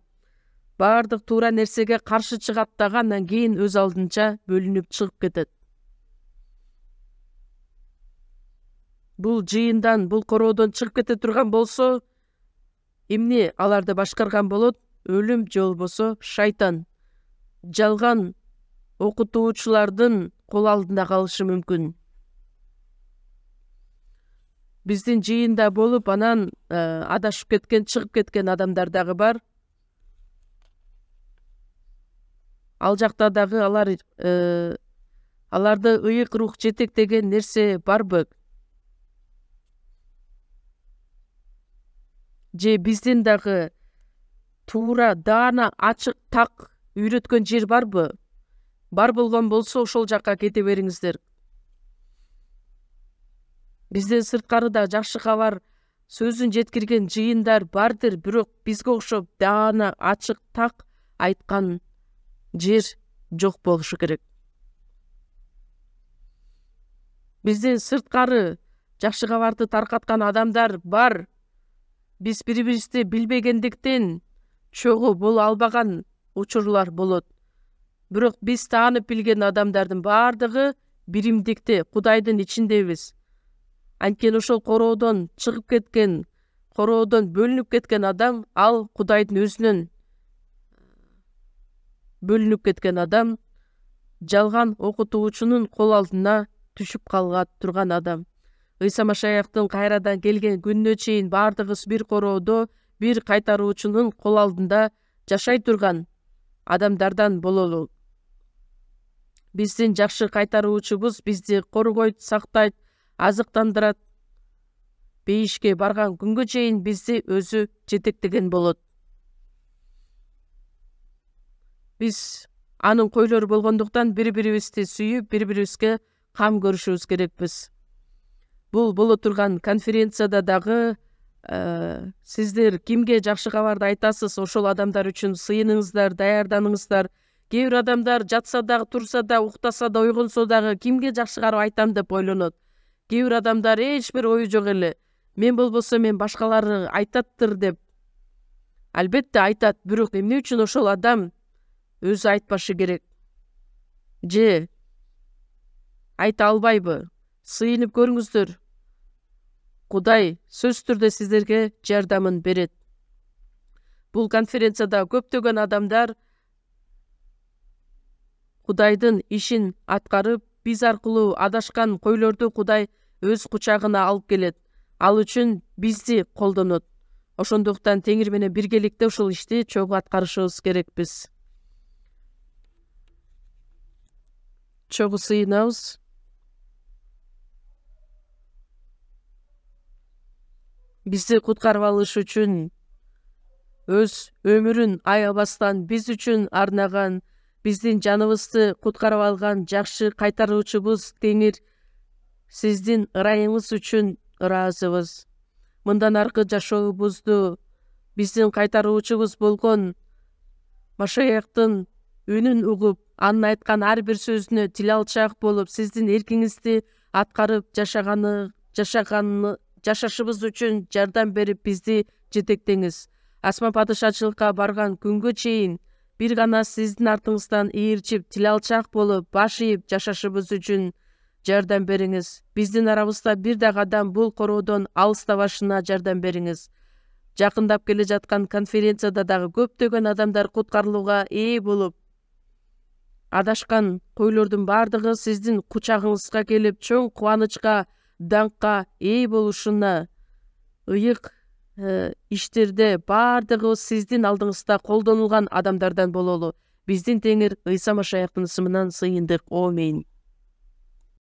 Speaker 1: баардык туура нерсеге каршы чыгат дагы андан кийин өз алдынча бөлүнүп чыгып кетет. Бул жыйындан, бул короодон чыгып кете турган болсо, эмне аларды башкарган болот? Өлүм же болбосо шайтан. Жалган окутуучулардын кол алдында калышы мүмкүн. биздин жыйында болуп анан адашып кеткен, чыгып кеткен адамдар дагы бар. Ал жакта дагы аларды ыйык рух жетектеген нерсе барбы? Же биздин дагы туура даана ачык так үйрөткөн жер барбы? Бар болгон болсо ошол жакка кете бериңиздер. Бизден сырткары да жакшы кабар сөзүн жеткирген жыйындар бардыр, бирок бизге окшоп даана ачык так айткан жер жок болушу керек. Бизден сырткары жакшы кабарды таркаткан адамдар бар. Биз бири-бирибизди билбегендиктен чогуу боло албаган учурлар болот. Бирок биз таанып билген адамдардын бардыгы биримдикте Кудайдын ичиндебиз. Анткени ошол короодон чыгып кеткен, короодон бөлүнүп кеткен адам, ал Кудайдын өзүнөн бөлүнүп кеткен адам, жалган окутуучунун кол алдына түшүп калган турган адам. Ыйса Машаяктын кайрадан келген күнүнө чейин бардыгыбыз бир короодо, бир кайтаруучунун кол алдында жашай турган адамдардан бололу. Биздин жакшы кайтаруучубуз бизди коргойт, сактайт, азыктандырат. Бейишке барган күнгө чейин бизди өзү жетектеген болот. Биз анын койлору болгондуктан бири-бирибизди сүйүп, бири-бирибизге кам көрүшүбүз керекпиз. Бул боло турган конференцияда дагы сиздер кимге жакшы кабарды айтасыз, ошол адамдар үчүн сыйыныңыздар, даярданыңыздар. Кээ бир адамдар жатса дагы, турса да, уктаса да, ойгонсо дагы кимге жакшы кабар айтам деп ойлонот. Кээ бир адамдар эч бир ою жок эле. Мен болбосо мен башкалары айтаттыр деп. Албетте айтат, бирок эмне үчүн ошол адам өзү айтпашы керек? Же айта албайбы? Сыйынып көрүңүздөр. Кудай сөзсүз түрдө сиздерге жардамын берет. Бул конференцияда көптөгөн адамдар Кудайдын ишин аткарып, биз аркылуу адашкан койлорду Кудай өз кучагына алып келет. Ал үчүн бизди колдонот. Ошондуктан Теңир менен биргеликте ушул ишти чогуу аткарышыбыз керекпиз. Чогуу сыйынабыз. Бизди куткарып алыш үчүн өз өмүрүн аябастан биз үчүн арнаган, биздин жаныбызды куткарып алган жакшы кайтаруучубуз Теңир, сиздин ырайыңыз үчүн ыраазыбыз. Мындан аркы жашообузду биздин кайтаруучубуз болгон Машаяктын үнүн угуп, анын айткан ар бир сөзүнө тил алчаак болуп, сиздин эркиңизди аткарып жашашыбыз үчүн жардам берип бизди жетектеңиз. Асма падышачылыкка барган күнгө чейин бир гана сиздин артыңыздан ээрчип, тил алчаак болуп, баш ийип жашашыбыз үчүн жардам бериңиз. Биздин арабызда бир дагы адам бул короодон алыстабашына жардам бериңиз. Жакындап келе жаткан конференцияда дагы көптөгөн адамдар куткарылууга ээ болуп, адашкан койлордун бардыгы сиздин кучагыңызга келип, чоң кубанычка, даңкка ээ болушуна, ыйык иштерде бардыгыбыз сиздин алдыңызда колдонулган адамдардан бололу. Биздин Теңир Ыйса Машаяктын ысымынан сыйындык. Аминь.